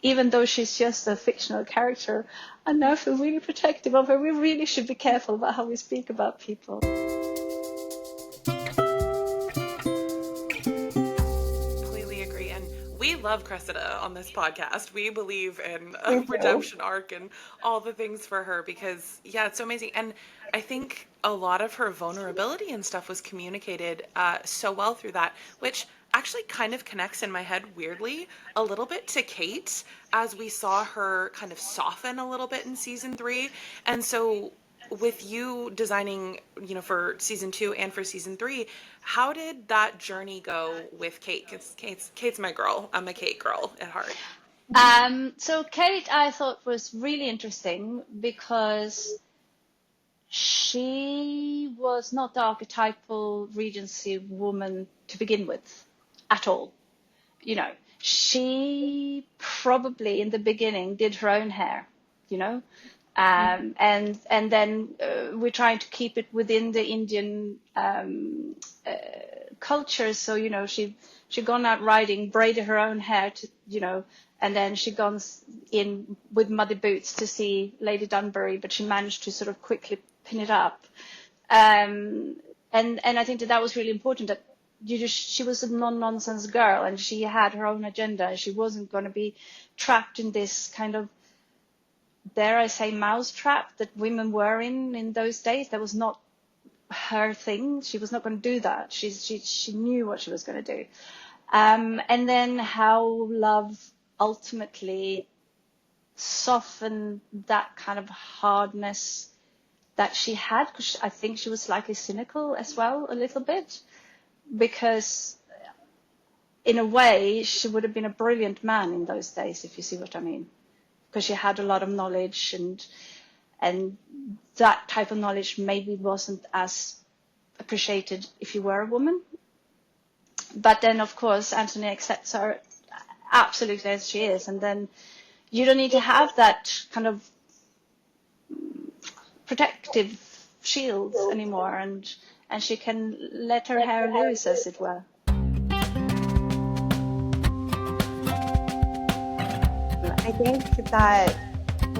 even though she's just a fictional character, I now feel really protective of her. We really should be careful about how we speak about people. Completely agree. And we love Cressida on this podcast. We believe in a We do. redemption arc and all the things for her because, yeah, it's so amazing. And I think a lot of her vulnerability and stuff was communicated so well through that, which actually kind of connects in my head weirdly a little bit to Kate as we saw her kind of soften a little bit in season 3. And so with you designing, for season 2 and for season 3, how did that journey go with Kate? Because Kate's my girl. I'm a Kate girl at heart. So Kate, I thought, was really interesting because she was not the archetypal Regency woman to begin with at all. She probably in the beginning did her own hair, and then we're trying to keep it within the Indian culture. So she gone out riding, braided her own hair and then she gone in with muddy boots to see Lady Dunbury, but she managed to sort of quickly pin it up. And I think that was really important, that she was a non-nonsense girl and she had her own agenda. She wasn't going to be trapped in this kind of, dare I say, mouse trap that women were in those days. That was not her thing. She was not going to do that. She knew what she was going to do. And then how love ultimately softened that kind of hardness that she had, because I think she was slightly cynical as well, a little bit, because in a way she would have been a brilliant man in those days, if you see what I mean, because she had a lot of knowledge, and that type of knowledge maybe wasn't as appreciated if you were a woman. But then, of course, Anthony accepts her absolutely as she is, and then you don't need to have that kind of protective shield anymore, and she can let her hair loose, as it were. I think that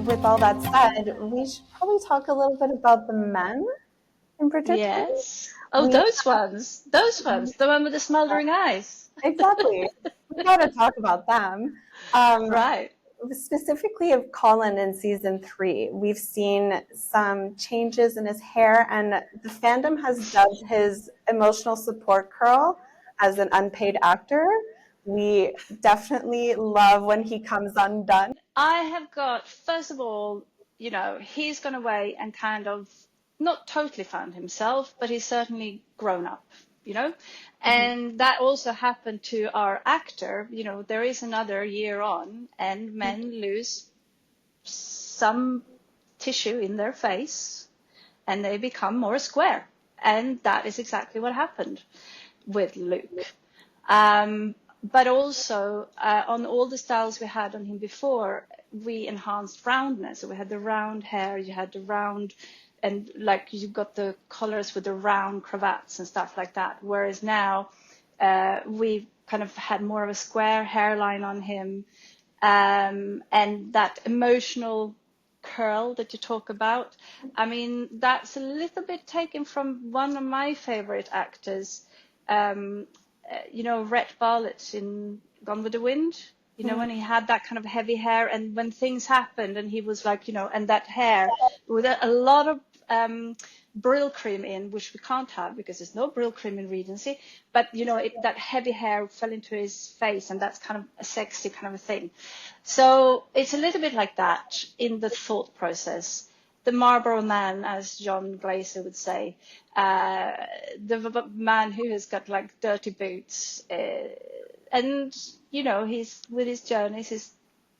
with all that said, we should probably talk a little bit about the men in Bridgerton. Yes. Oh, those ones, the one with the smoldering eyes. Exactly. We gotta talk about them. Right. Specifically of Colin in season 3, we've seen some changes in his hair, and the fandom has dubbed his emotional support curl as an unpaid actor. We definitely love when he comes undone. I have got, first of all, he's gone away and kind of not totally found himself, but he's certainly grown up, and that also happened to our actor. There is another year on, and men lose some tissue in their face and they become more square, and that is exactly what happened with Luke. But also on all the styles we had on him before, we enhanced roundness. So we had the round hair, you had the round, and like you got the collars with the round cravats and stuff like that. Whereas now we kind of had more of a square hairline on him, and that emotional curl that you talk about. I mean, that's a little bit taken from one of my favorite actors. Rhett Bartlett in Gone with the Wind, when he had that kind of heavy hair, and when things happened and he was like, and that hair with a lot of Brill cream in, which we can't have because there's no Brill cream in Regency, but that heavy hair fell into his face, and that's kind of a sexy kind of a thing. So it's a little bit like that in the thought process. The Marlborough man, as John Glaser would say, the man who has got like dirty boots, and he's with his journeys, he's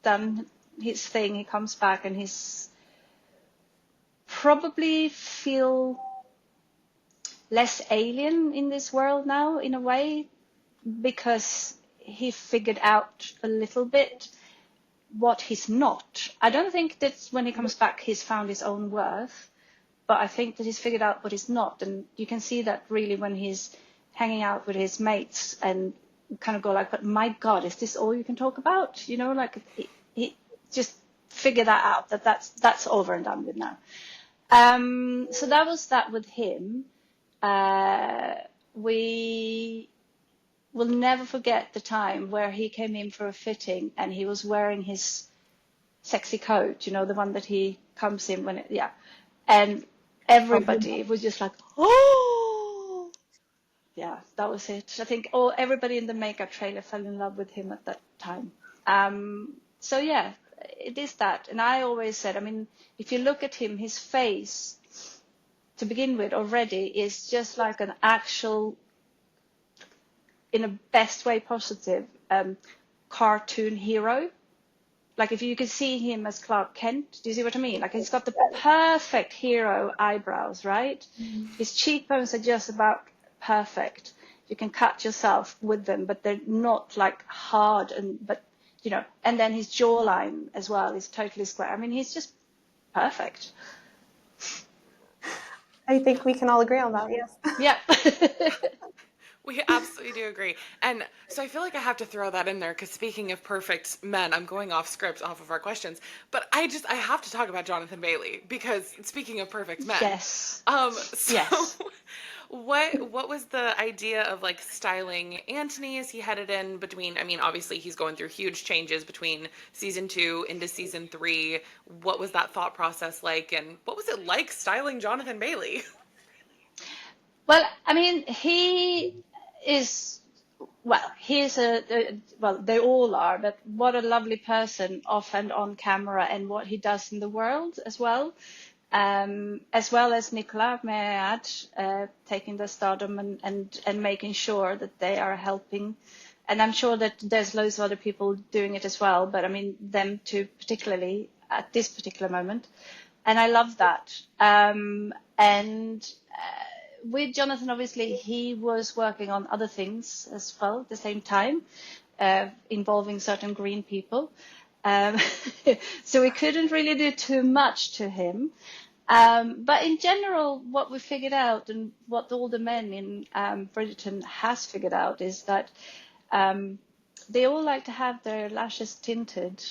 done his thing, he comes back, and he's probably feel less alien in this world now, in a way, because he figured out a little bit what he's not. I don't think that when he comes back he's found his own worth, but I think that he's figured out what he's not, and you can see that really when he's hanging out with his mates and kind of go like, but my God, is this all you can talk about? You know, like he just figure that out, that's over and done with now. So that was that with him. We will never forget the time where he came in for a fitting and he was wearing his sexy coat, you know, the one that he comes in when yeah. And everybody was just like, oh, yeah, that was it. I think everybody in the makeup trailer fell in love with him at that time. So yeah, it is that. And I always said, I mean, if you look at him, his face to begin with already is just like an actual, in a best way positive, cartoon hero. Like if you could see him as Clark Kent, do you see what I mean? Like he's got the perfect hero eyebrows, right? His cheekbones are just about perfect. You can cut yourself with them, but they're not like hard but you know, and then his jawline as well is totally square. I mean, he's just perfect. I think we can all agree on that, yes. Yeah. We absolutely do agree. And so I feel like I have to throw that in there because speaking of perfect men, I'm going off script off of our questions, but I have to talk about Jonathan Bailey because speaking of perfect men. Yes. So Yes. what was the idea of like styling Anthony as he headed in between, I mean, obviously he's going through huge changes between season 2 into season 3. What was that thought process like? And what was it like styling Jonathan Bailey? Well, I mean, he is, well, well, they all are, but what a lovely person off and on camera and what he does in the world as well. As well as Nicola, may I add, taking the stardom and making sure that they are helping. And I'm sure that there's loads of other people doing it as well, but I mean, them two particularly at this particular moment. And I love that. With Jonathan, obviously, he was working on other things as well at the same time, involving certain green people. So we couldn't really do too much to him. But in general, what we figured out and what all the men in Bridgerton has figured out is that they all like to have their lashes tinted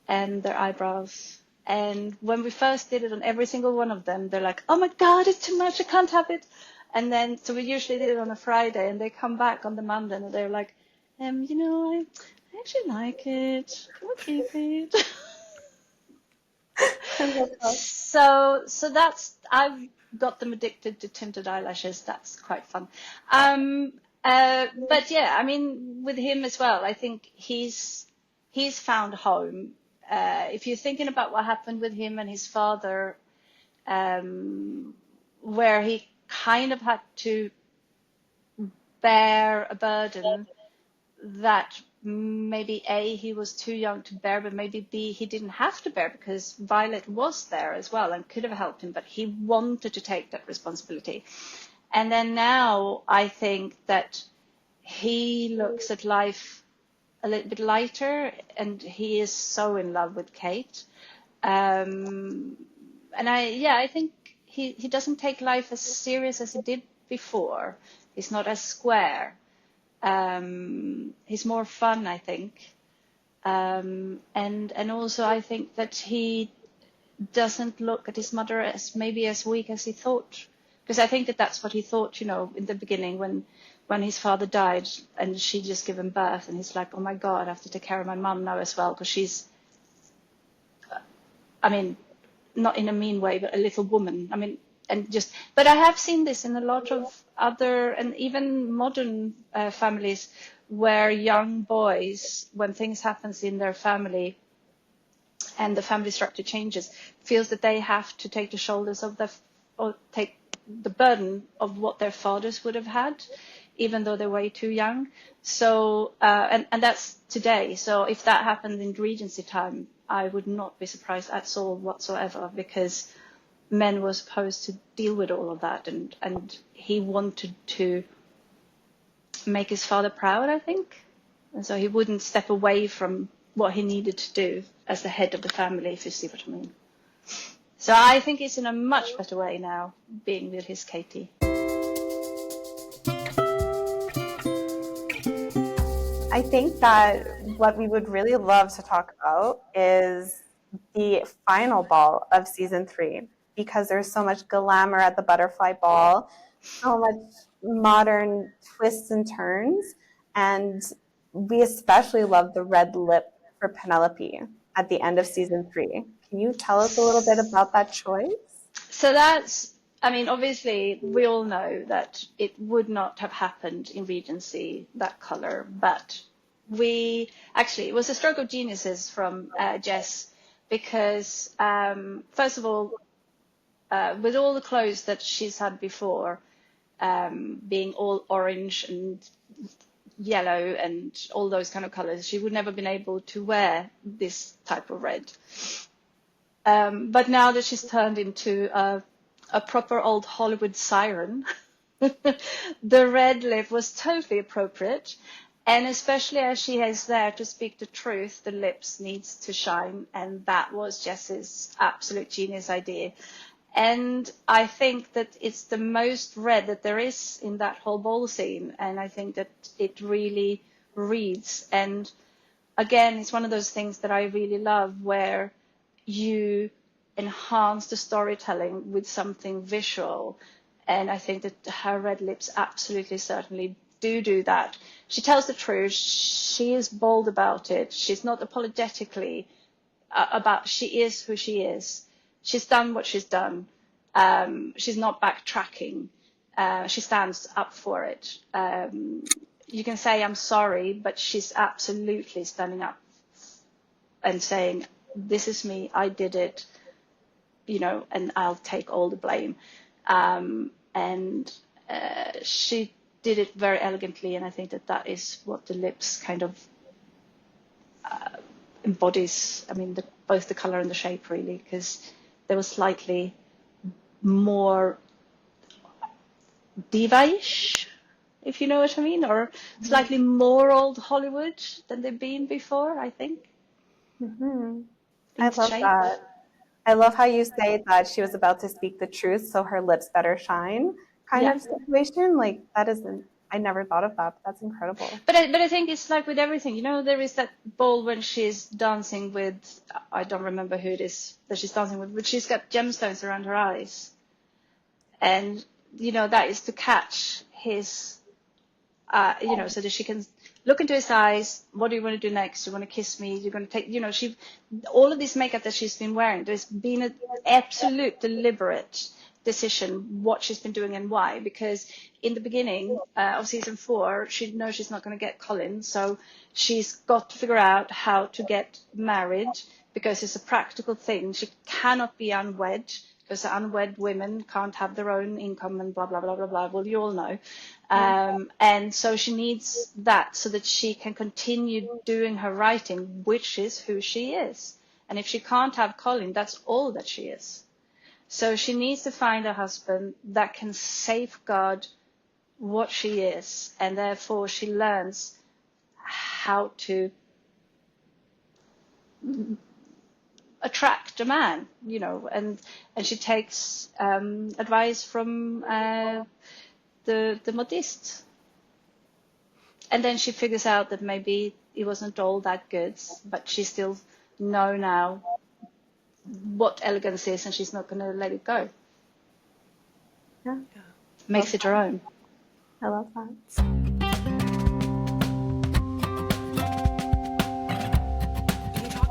and their eyebrows. And when we first did it on every single one of them, they're like, oh my God, it's too much, I can't have it. And then, so we usually did it on a Friday and they come back on the Monday and they're like, you know, I actually like it. Can we keep it? So that's, I've got them addicted to tinted eyelashes. That's quite fun. But yeah, I mean, with him as well, I think he's found home. If you're thinking about what happened with him and his father, where he kind of had to bear a burden that maybe A, he was too young to bear, but maybe B, he didn't have to bear because Violet was there as well and could have helped him, but he wanted to take that responsibility. And then now I think that he looks at life a little bit lighter and he is so in love with Kate. And I think he doesn't take life as serious as he did before. He's not as square. He's more fun, I think. And also I think that he doesn't look at his mother as maybe as weak as he thought. Because I think that that's what he thought, you know, in the beginning when his father died and she just given birth. And he's like, oh my God, I have to take care of my mum now as well. Because she's, I mean, not in a mean way, but a little woman. I mean, but I have seen this in a lot of other and even modern families where young boys, when things happens in their family and the family structure changes, feels that they have to take the shoulders of or take the burden of what their fathers would have had, even though they're way too young. So, and that's today. So if that happened in Regency time, I would not be surprised at all whatsoever, because men were supposed to deal with all of that, and he wanted to make his father proud, I think, and so he wouldn't step away from what he needed to do as the head of the family, if you see what I mean. So I think he's in a much better way now, being with his Katie. I think that what we would really love to talk about is the final ball of season 3, because there's so much glamour at the butterfly ball, so much modern twists and turns, and we especially love the red lip for Penelope at the end of season 3. Can you tell us a little bit about that choice? So that's, I mean, obviously, we all know that it would not have happened in Regency, that color, but it was a stroke of geniuses from Jess, because, first of all, with all the clothes that she's had before, being all orange and yellow and all those kind of colors, she would never been able to wear this type of red. But now that she's turned into a proper old Hollywood siren, the red lip was totally appropriate. And especially as she is there to speak the truth, the lips needs to shine. And that was Jess's absolute genius idea. And I think that it's the most red that there is in that whole ball scene. And I think that it really reads. And again, it's one of those things that I really love, where you enhance the storytelling with something visual. And I think that her red lips absolutely certainly do that. She tells the truth. She is bold about it. She's not apologetically about, she is who she is. She's done what she's done. She's not backtracking. She stands up for it. You can say, I'm sorry, but she's absolutely standing up and saying, this is me, I did it, and I'll take all the blame. And she did it very elegantly, and I think that is what the lips kind of embodies. I mean, both the color and the shape, really, because they were slightly more diva-ish, if you know what I mean, or slightly more old Hollywood than they've been before, I think. Mm-hmm. I love that. I love how you say that she was about to speak the truth, so her lips better shine kind of situation. Like, that isn't, I never thought of that, but that's incredible. But I think it's like with everything, there is that ball when she's dancing with, I don't remember who it is that she's dancing with, but she's got gemstones around her eyes. And, that is to catch his, so that she can look into his eyes. What do you want to do next? You want to kiss me? You're going to take, all of this makeup that she's been wearing, there's been an absolute deliberate decision what she's been doing and why. Because in the beginning of season 4, she knows she's not going to get Colin. So she's got to figure out how to get married, because it's a practical thing. She cannot be unwed, because unwed women can't have their own income and blah, blah, blah, blah, blah. Well, you all know. And so she needs that so that she can continue doing her writing, which is who she is. And if she can't have Colin, that's all that she is. So she needs to find a husband that can safeguard what she is. And therefore she learns how to attract a man, and she takes advice from the modiste, and then she figures out that maybe it wasn't all that good, but she still know now what elegance is, and she's not going to let it go. Yeah. Makes it her own. I love that.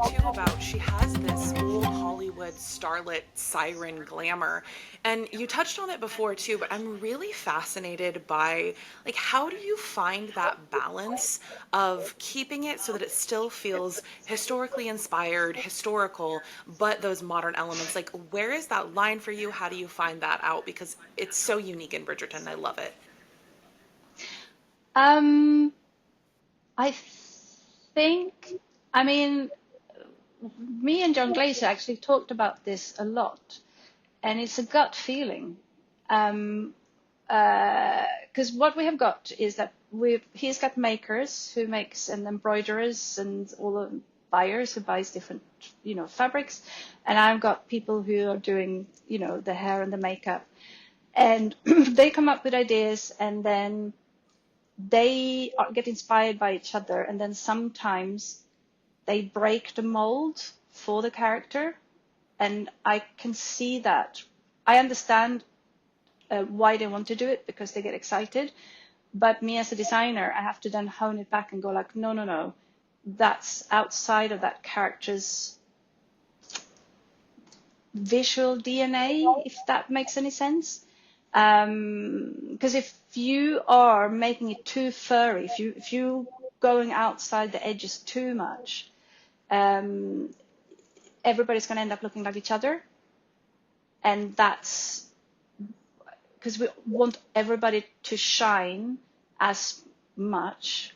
Too about she has this old Hollywood starlet siren glamour, and you touched on it before too, but I'm really fascinated by, like, how do you find that balance of keeping it so that it still feels historically inspired, historical, but those modern elements? Like, where is that line for you? How do you find that out? Because it's so unique in Bridgerton. I love it. I think, me and John Glazer actually talked about this a lot, and it's a gut feeling. Because what we have got is that he's got makers who makes, and embroiderers and all the buyers who buys different, fabrics, and I've got people who are doing, the hair and the makeup, and they come up with ideas, and then get inspired by each other, and then sometimes they break the mold for the character, and I can see that. I understand why they want to do it, because they get excited, but me as a designer, I have to then hone it back and go like, no, no, no, that's outside of that character's visual DNA, if that makes any sense. Because if you are making it too furry, if you going outside the edges too much, everybody's going to end up looking like each other, and that's because we want everybody to shine as much,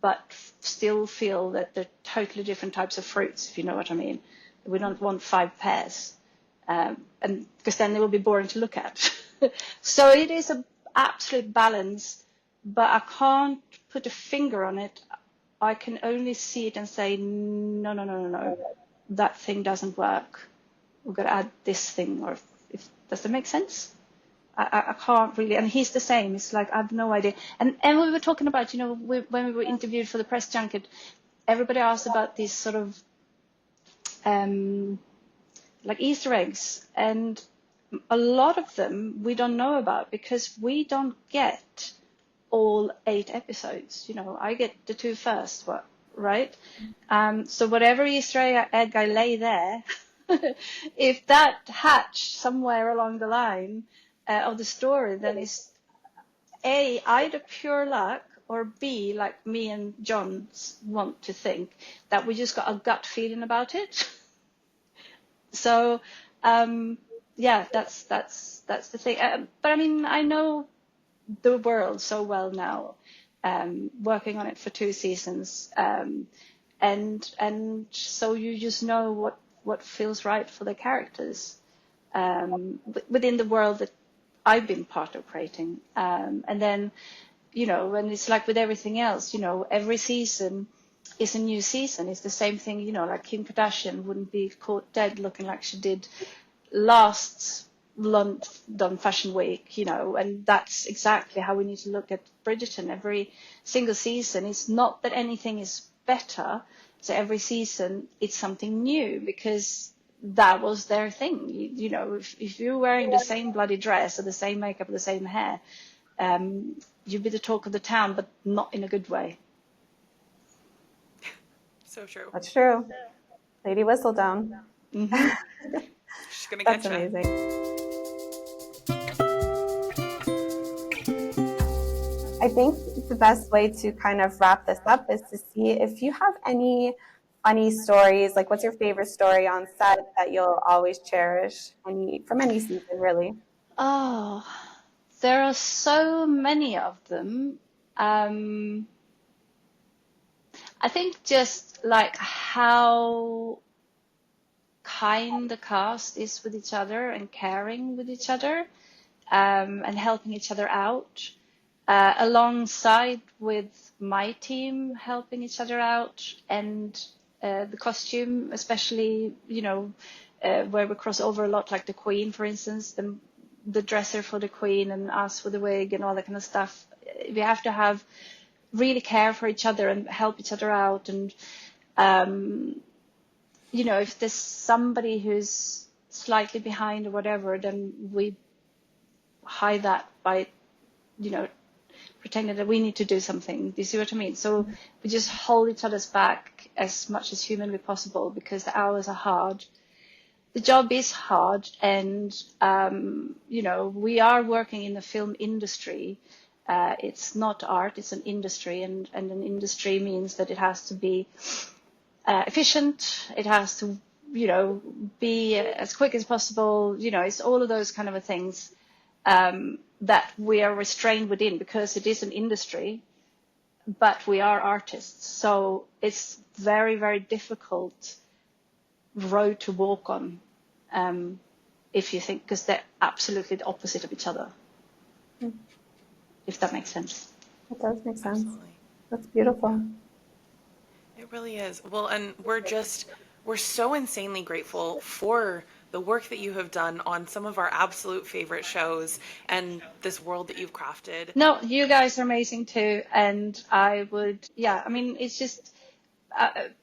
but still feel that they're totally different types of fruits, if you know what I mean. We don't want 5 pairs, and because then they will be boring to look at. So it is an absolute balance, but I can't put a finger on it. I can only see it and say, no, no, no, no, no, that thing doesn't work. We've got to add this thing, or if does that make sense? I can't really, and he's the same. It's like, I have no idea. And we were talking about, when we were interviewed for the press junket, everybody asked about these sort of like Easter eggs, and a lot of them we don't know about because we don't get all 8 episodes. I get the 2 first, right? So whatever Easter egg I lay there, if that hatched somewhere along the line of the story, then it's A, either pure luck, or B, like me and John want to think, that we just got a gut feeling about it. So, yeah, that's the thing. But I mean, I know the world so well now, working on it for 2 seasons, and so you just know what feels right for the characters within the world that I've been part of creating. And then, and it's like with everything else, every season is a new season. It's the same thing, like Kim Kardashian wouldn't be caught dead looking like she did last London Fashion Week, and that's exactly how we need to look at Bridgerton. Every single season, it's not that anything is better. So every season, it's something new, because that was their thing. If you're wearing the same bloody dress or the same makeup or the same hair, you'd be the talk of the town, but not in a good way. So true. That's true. Lady Whistledown. Mm-hmm. She's gonna That's get you. amazing. I think the best way to kind of wrap this up is to see if you have any funny stories. Like, what's your favorite story on set that you'll always cherish from any season, really? Oh, there are so many of them. I think just like how kind the cast is with each other and caring with each other, and helping each other out, alongside with my team helping each other out, and the costume, especially, where we cross over a lot, like the Queen, for instance, the dresser for the Queen and us with the wig and all that kind of stuff. We have to have really care for each other and help each other out. And, if there's somebody who's slightly behind or whatever, then we hide that by, pretending that we need to do something. Do you see what I mean? So we just hold each other's back as much as humanly possible, because the hours are hard. The job is hard, and, we are working in the film industry. It's not art, it's an industry, and an industry means that it has to be efficient, it has to, be as quick as possible, it's all of those kind of things that we are restrained within, because it is an industry, but we are artists. So it's very, very difficult road to walk on, if you think, because they're absolutely the opposite of each other. If that makes sense. It does make sense. Absolutely. That's beautiful. It really is. Well, and we're so insanely grateful for the work that you have done on some of our absolute favorite shows and this world that you've crafted. No, you guys are amazing too. And I would, yeah, I mean, it's just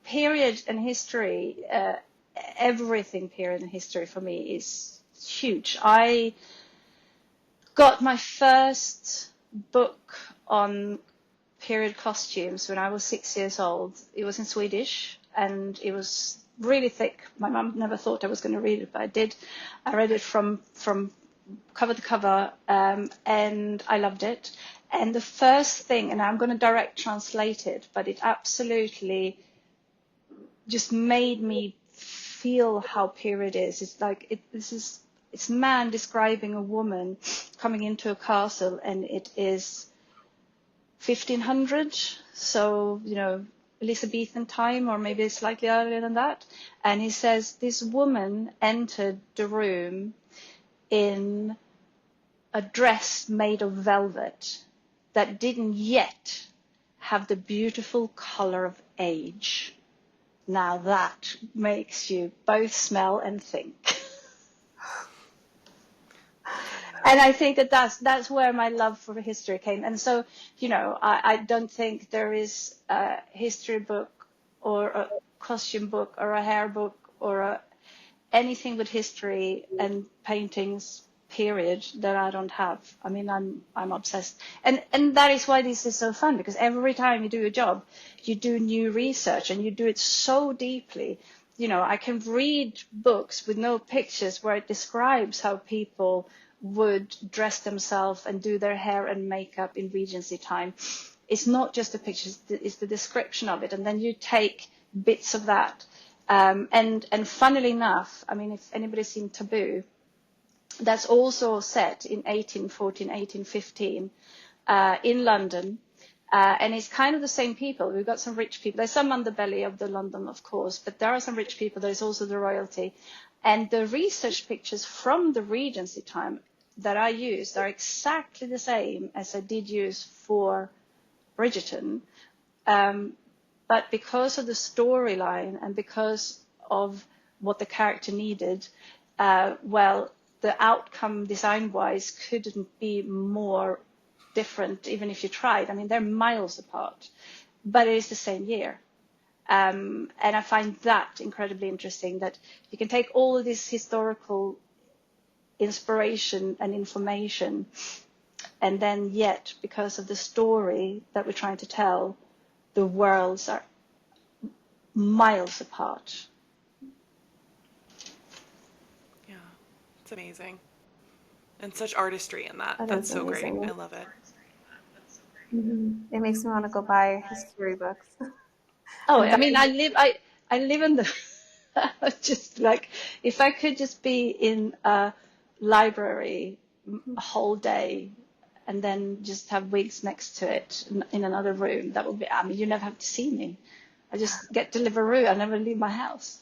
period and history, everything period and history for me is huge. I got my first book on period costumes when I was 6 years old. It was in Swedish and it was really thick. My mum never thought I was going to read it, but I did. I read it from cover to cover, and I loved it. And the first thing, and I'm going to direct translate it, but it absolutely just made me feel how period is. It's like it's man describing a woman coming into a castle, and it is 1500, so Elizabethan time, or maybe slightly earlier than that. And he says this woman entered the room in a dress made of velvet that didn't yet have the beautiful color of age. Now that makes you both smell and think. And I think that's where my love for history came. And so, I don't think there is a history book or a costume book or a hair book or anything with history and paintings, period, that I don't have. I mean, I'm obsessed. And that is why this is so fun, because every time you do a job, you do new research and you do it so deeply. I can read books with no pictures where it describes how people would dress themselves and do their hair and makeup in Regency time. It's not just the pictures, it's the description of it. And then you take bits of that. And funnily enough, I mean, if anybody's seen Taboo, that's also set in 1814, 1815 in London. And it's kind of the same people. We've got some rich people. There's some underbelly of the London, of course, but there are some rich people. There's also the royalty. And the research pictures from the Regency time that I used are exactly the same as I did use for Bridgerton. But because of the storyline and because of what the character needed, the outcome design-wise couldn't be more different, even if you tried. I mean, they're miles apart, but it is the same year. And I find that incredibly interesting, that you can take all of this historical inspiration and information, and then yet, because of the story that we're trying to tell, the worlds are miles apart. Yeah, it's amazing. And such artistry in that. That That's is so great. amazing. I love it. It makes me want to go buy history books. Oh, I mean, I live in the just like, if I could just be in a library a whole day and then just have wigs next to it in another room, that would be, I mean, you never have to see me. I just get Deliveroo. I never leave my house.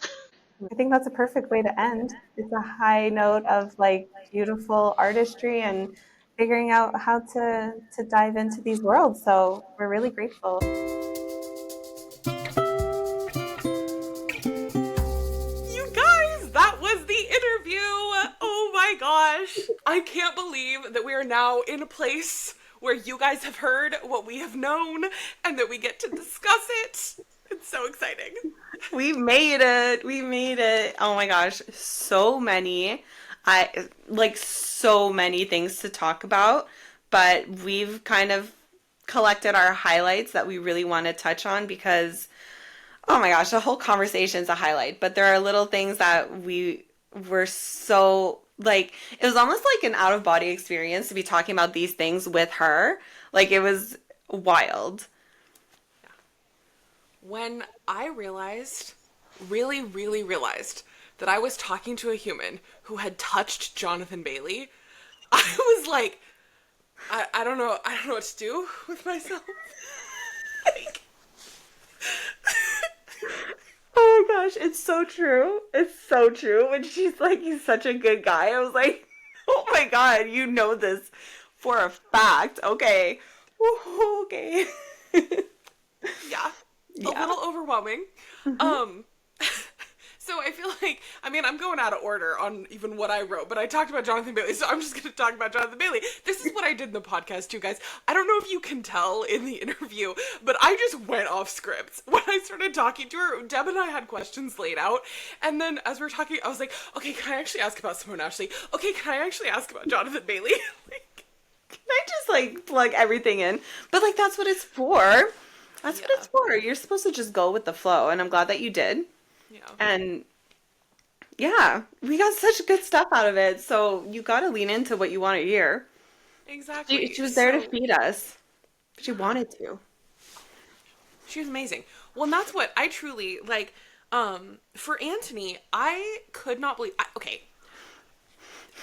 I think that's a perfect way to end. It's a high note of like beautiful artistry and figuring out how to dive into these worlds. So we're really grateful. You guys, that was the interview. Oh my gosh. I can't believe that we are now in a place where you guys have heard what we have known and that we get to discuss it. It's so exciting. We made it. Oh my gosh. So many things to talk about, but we've kind of collected our highlights that we really want to touch on, because oh my gosh, the whole conversation's a highlight, but there are little things that we were so, like, it was almost like an out-of-body experience to be talking about these things with her. Like, it was wild. When I really, really realized that I was talking to a human who had touched Jonathan Bailey, I was like, I don't know what to do with myself. Like, oh my gosh, it's so true. It's so true. When she's like, he's such a good guy, I was like, oh my god, you know this for a fact. Okay. Woo, okay. yeah. A little overwhelming. So I feel like, I mean, I'm going out of order on even what I wrote, but I talked about Jonathan Bailey, so I'm just going to talk about Jonathan Bailey. This is what I did in the podcast too, guys. I don't know if you can tell in the interview, but I just went off script. When I started talking to her, Deb and I had questions laid out, and then as we were talking, I was like, okay, can I actually ask about Simone Ashley? Okay, can I actually ask about Jonathan Bailey? Like, can I just like plug everything in? But like that's what it's for. That's what it's for. You're supposed to just go with the flow, and I'm glad that you did. Yeah. And yeah, we got such good stuff out of it. So you got to lean into what you want to hear. Exactly. She was there to feed us. She wanted to. She was amazing. Well, and that's what I truly like. For Anthony, I could not believe. Okay,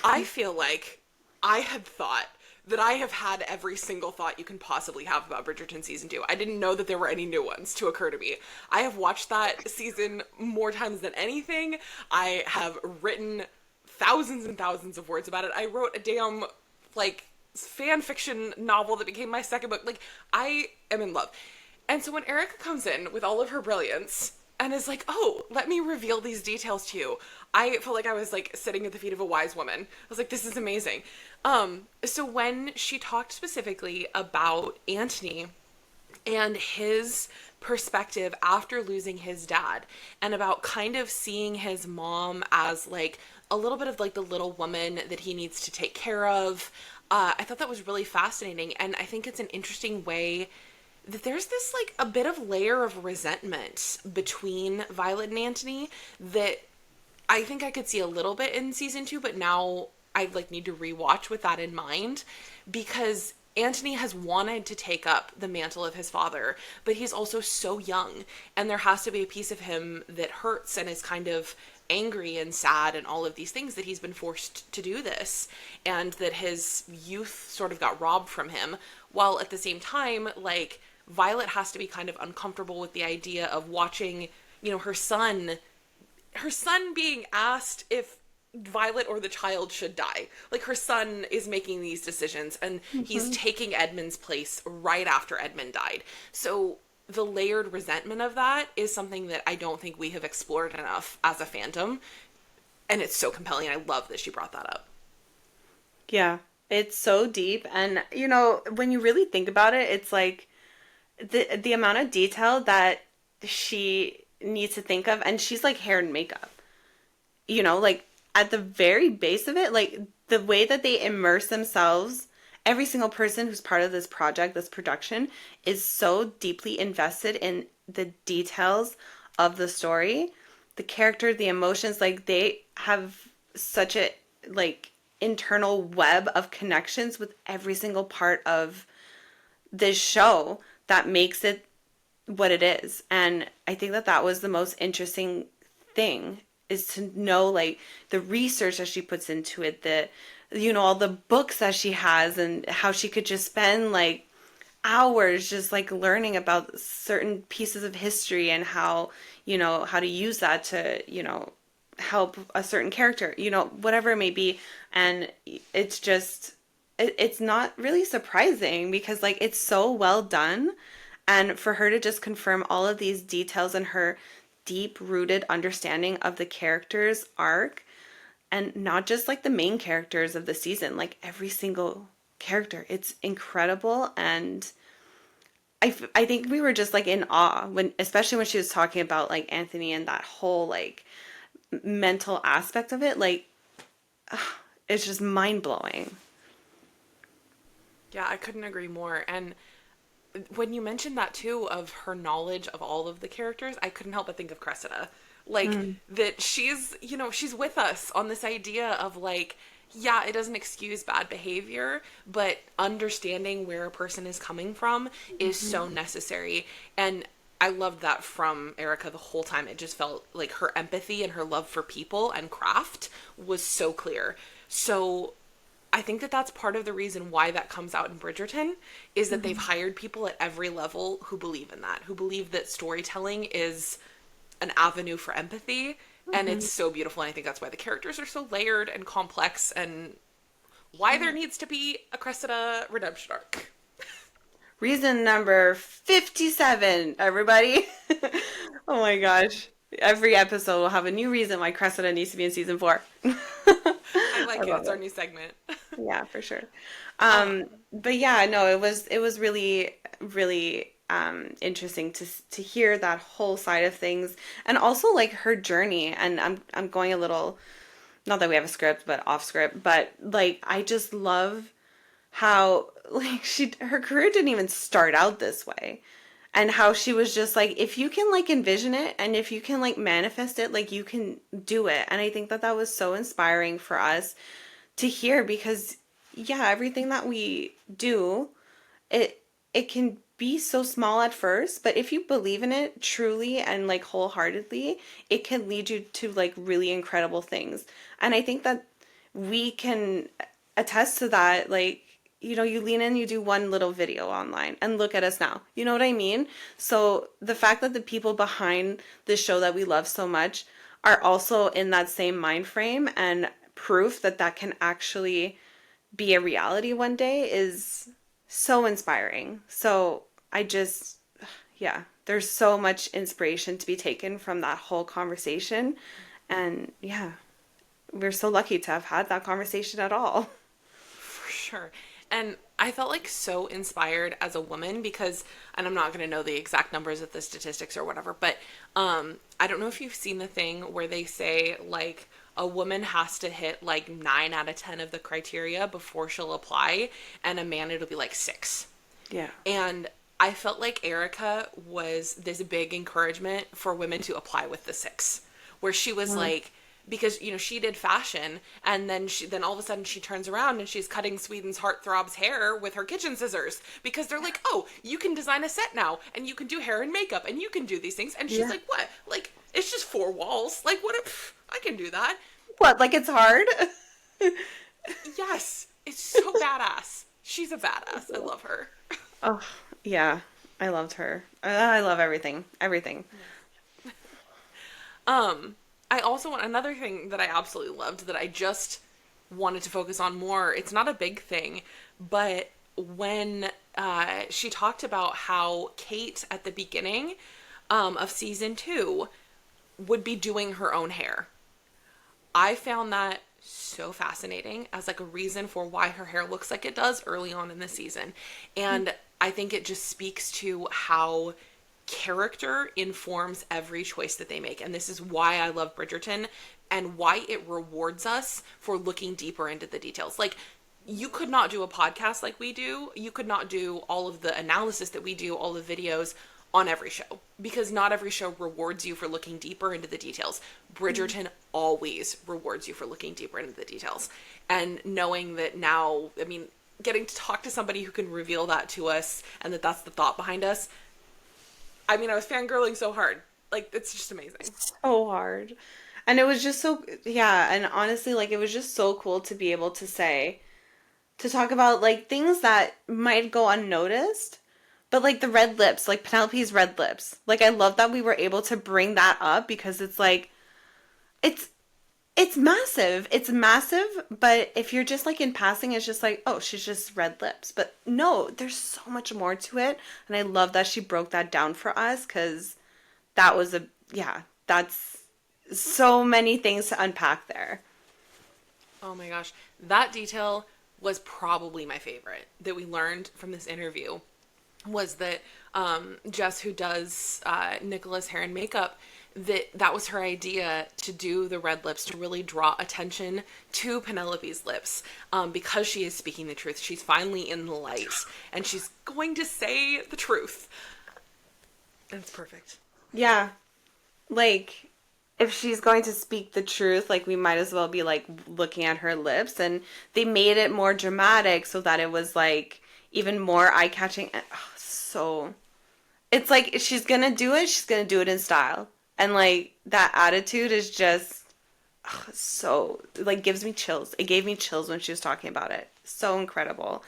I feel like I had thought that I have had every single thought you can possibly have about Bridgerton season 2. I didn't know that there were any new ones to occur to me. I have watched that season more times than anything. I have written thousands and thousands of words about it. I wrote a damn, like, fan fiction novel that became my second book. Like, I am in love. And so when Erika comes in with all of her brilliance and is like, oh, let me reveal these details to you, I felt like I was like sitting at the feet of a wise woman. I was like, this is amazing. So when she talked specifically about Anthony and his perspective after losing his dad, and about kind of seeing his mom as like a little bit of like the little woman that he needs to take care of, I thought that was really fascinating. And I think it's an interesting way that there's this like a bit of layer of resentment between Violet and Anthony that I think I could see a little bit in season 2, but now I like need to rewatch with that in mind, because Anthony has wanted to take up the mantle of his father, but he's also so young, and there has to be a piece of him that hurts and is kind of angry and sad and all of these things that he's been forced to do this, and that his youth sort of got robbed from him, while at the same time, like, Violet has to be kind of uncomfortable with the idea of watching, you know, her son being asked if Violet or the child should die. Like, her son is making these decisions, and he's taking Edmund's place right after Edmund died. So the layered resentment of that is something that I don't think we have explored enough as a fandom, and it's so compelling. I love that she brought that up. Yeah, it's so deep, and you know, when you really think about it, it's like the amount of detail that she needs to think of, and she's like hair and makeup. You know, like at the very base of it, like the way that they immerse themselves, every single person who's part of this project, this production, is so deeply invested in the details of the story, the character, the emotions. Like, they have such a like internal web of connections with every single part of this show that makes it what it is. And I think that that was the most interesting thing, is to know like the research that she puts into it, the, you know, all the books that she has, and how she could just spend like hours just like learning about certain pieces of history, and how, you know, how to use that to, you know, help a certain character, you know, whatever it may be. And it's just, it's not really surprising, because like it's so well done. And for her to just confirm all of these details and her deep-rooted understanding of the character's arc, and not just like the main characters of the season, like every single character, it's incredible. And I think we were just like in awe when, especially when she was talking about like Anthony and that whole like mental aspect of it. Like, it's just mind-blowing. Yeah, I couldn't agree more. And when you mentioned that too, of her knowledge of all of the characters, I couldn't help but think of Cressida. Like, that she's, you know, she's with us on this idea of like, yeah, it doesn't excuse bad behavior, but understanding where a person is coming from is so necessary. And I loved that from Erika the whole time. It just felt like her empathy and her love for people and craft was so clear. So I think that that's part of the reason why that comes out in Bridgerton, is that they've hired people at every level who believe in that, who believe that storytelling is an avenue for empathy, and it's so beautiful. And I think that's why the characters are so layered and complex, and why there needs to be a Cressida redemption arc. Reason number 57, everybody. Oh my gosh. Every episode will have a new reason why Cressida needs to be in season 4. I like I it. love It's our it. new segment. Yeah, for sure. Um, But yeah, no, it was really really interesting to hear that whole side of things, and also like her journey. And I'm going a little, not that we have a script, but off script. But like I just love how like her career didn't even start out this way, and how she was just like, if you can like envision it and if you can like manifest it, like you can do it. And I think that that was so inspiring for us to hear, because yeah, everything that we do, it it can be so small at first, but if you believe in it truly and like wholeheartedly, it can lead you to like really incredible things. And I think that we can attest to that. Like, you lean in, you do one little video online, and look at us now. You know what I mean? So the fact that the people behind the show that we love so much are also in that same mind frame, and proof that that can actually be a reality one day, is so inspiring. So I just, yeah, there's so much inspiration to be taken from that whole conversation. And yeah, we're so lucky to have had that conversation at all. for sure. And I felt like so inspired as a woman because, and I'm not going to know the exact numbers of the statistics or whatever, but I don't know if you've seen the thing where they say like a woman has to hit like 9 out of 10 of the criteria before she'll apply, and a man it'll be like 6. Yeah. And I felt like Erika was this big encouragement for women to apply with the 6, where she was like, because she did fashion, and then all of a sudden she turns around and she's cutting Sweden's heartthrob's hair with her kitchen scissors, because they're like, oh, you can design a set now, and you can do hair and makeup, and you can do these things. And she's Yeah. like, what? Like, it's just 4 walls. Like, what? I can do that. What? Like it's hard? Yes, it's so badass. She's a badass. I love her. Oh, yeah. I loved her. I love everything. Everything. I also want another thing that I absolutely loved that I just wanted to focus on more. It's not a big thing, but when she talked about how Kate at the beginning of season 2 would be doing her own hair. I found that so fascinating as like a reason for why her hair looks like it does early on in the season. And I think it just speaks to how character informs every choice that they make. And this is why I love Bridgerton and why it rewards us for looking deeper into the details. Like, you could not do a podcast like we do. You could not do all of the analysis that we do, all the videos on every show, because not every show rewards you for looking deeper into the details. Bridgerton always rewards you for looking deeper into the details. And knowing that now, I mean, getting to talk to somebody who can reveal that to us, and that that's the thought behind us. I mean, I was fangirling so hard. Like, it's just amazing. So hard. And it was just so, yeah, and honestly, like, it was just so cool to be able to talk about, like, things that might go unnoticed, but, like, the red lips, like, Penelope's red lips. Like, I love that we were able to bring that up, because it's, like, it's, it's massive. It's massive, but if you're just, like, in passing, it's just like, oh, she's just red lips. But no, there's so much more to it, and I love that she broke that down for us, because that was that's so many things to unpack there. Oh my gosh. That detail was probably my favorite that we learned from this interview, was that Jess, who does Nicola's hair and makeup, that was her idea to do the red lips, to really draw attention to Penelope's lips, because she is speaking the truth. She's finally in the light, and she's going to say the truth. And it's perfect. Yeah. Like, if she's going to speak the truth, like, we might as well be, like, looking at her lips. And they made it more dramatic so that it was, like, even more eye-catching. So, it's like, if she's gonna do it, she's gonna do it in style. And, like, that attitude is just so, like, gives me chills. It gave me chills when she was talking about it. So incredible.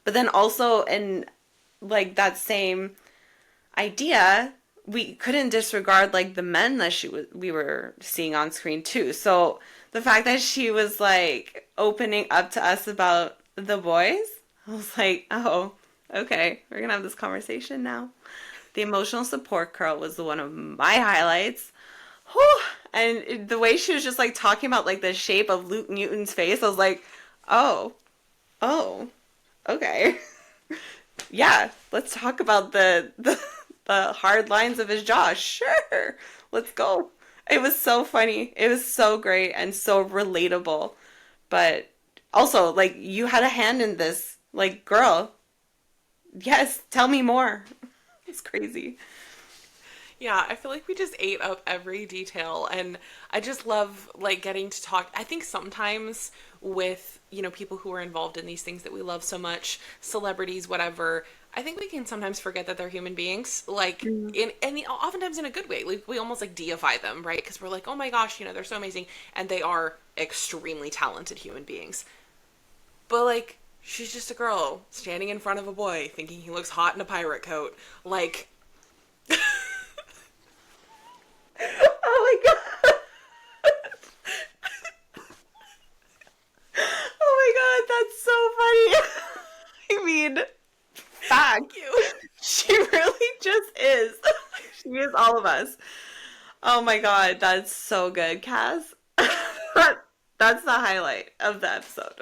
But then also, in, like, that same idea, we couldn't disregard, like, the men that we were seeing on screen too. So the fact that she was, like, opening up to us about the boys, I was like, oh, okay, we're gonna have this conversation now. The emotional support girl was one of my highlights. Whew. And the way she was just like talking about like the shape of Luke Newton's face, I was like, oh, okay. Yeah, let's talk about the hard lines of his jaw. Sure, let's go. It was so funny. It was so great and so relatable. But also, like, you had a hand in this. Like, girl, yes, tell me more. It's crazy. Yeah, I feel like we just ate up every detail, and I just love like getting to talk. I think sometimes with, people who are involved in these things that we love so much, celebrities, whatever, I think we can sometimes forget that they're human beings, like oftentimes in a good way. Like we almost like deify them, right? Because we're like, oh my gosh, they're so amazing, and they are extremely talented human beings. But like, she's just a girl standing in front of a boy thinking he looks hot in a pirate coat, like. Oh my god. Oh my god, that's so funny. I mean, fact. She really just is. She is all of us. Oh my god, that's so good, Cass. That's the highlight of the episode.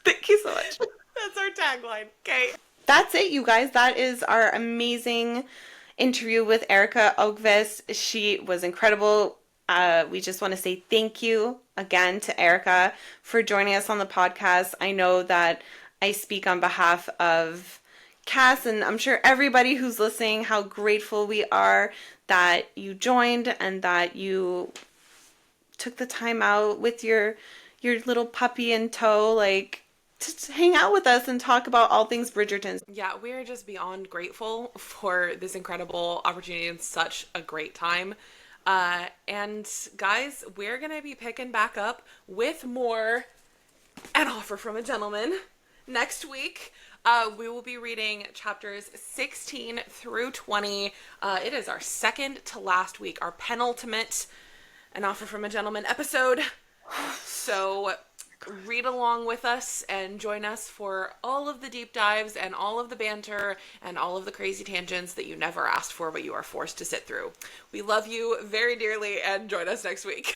Thank you so much. That's our tagline. Okay. That's it, you guys. That is our amazing interview with Erika Okvist. She was incredible. We just want to say thank you again to Erika for joining us on the podcast. I know that I speak on behalf of Cass, and I'm sure everybody who's listening, how grateful we are that you joined and that you took the time out with your little puppy in tow, like, to hang out with us and talk about all things Bridgerton. Yeah, we are just beyond grateful for this incredible opportunity and such a great time. And guys, we're going to be picking back up with more An Offer from a Gentleman next week. We will be reading chapters 16 through 20. It is our second to last week, our penultimate An Offer from a Gentleman episode. So read along with us and join us for all of the deep dives and all of the banter and all of the crazy tangents that you never asked for but you are forced to sit through. We love you very dearly, and join us next week.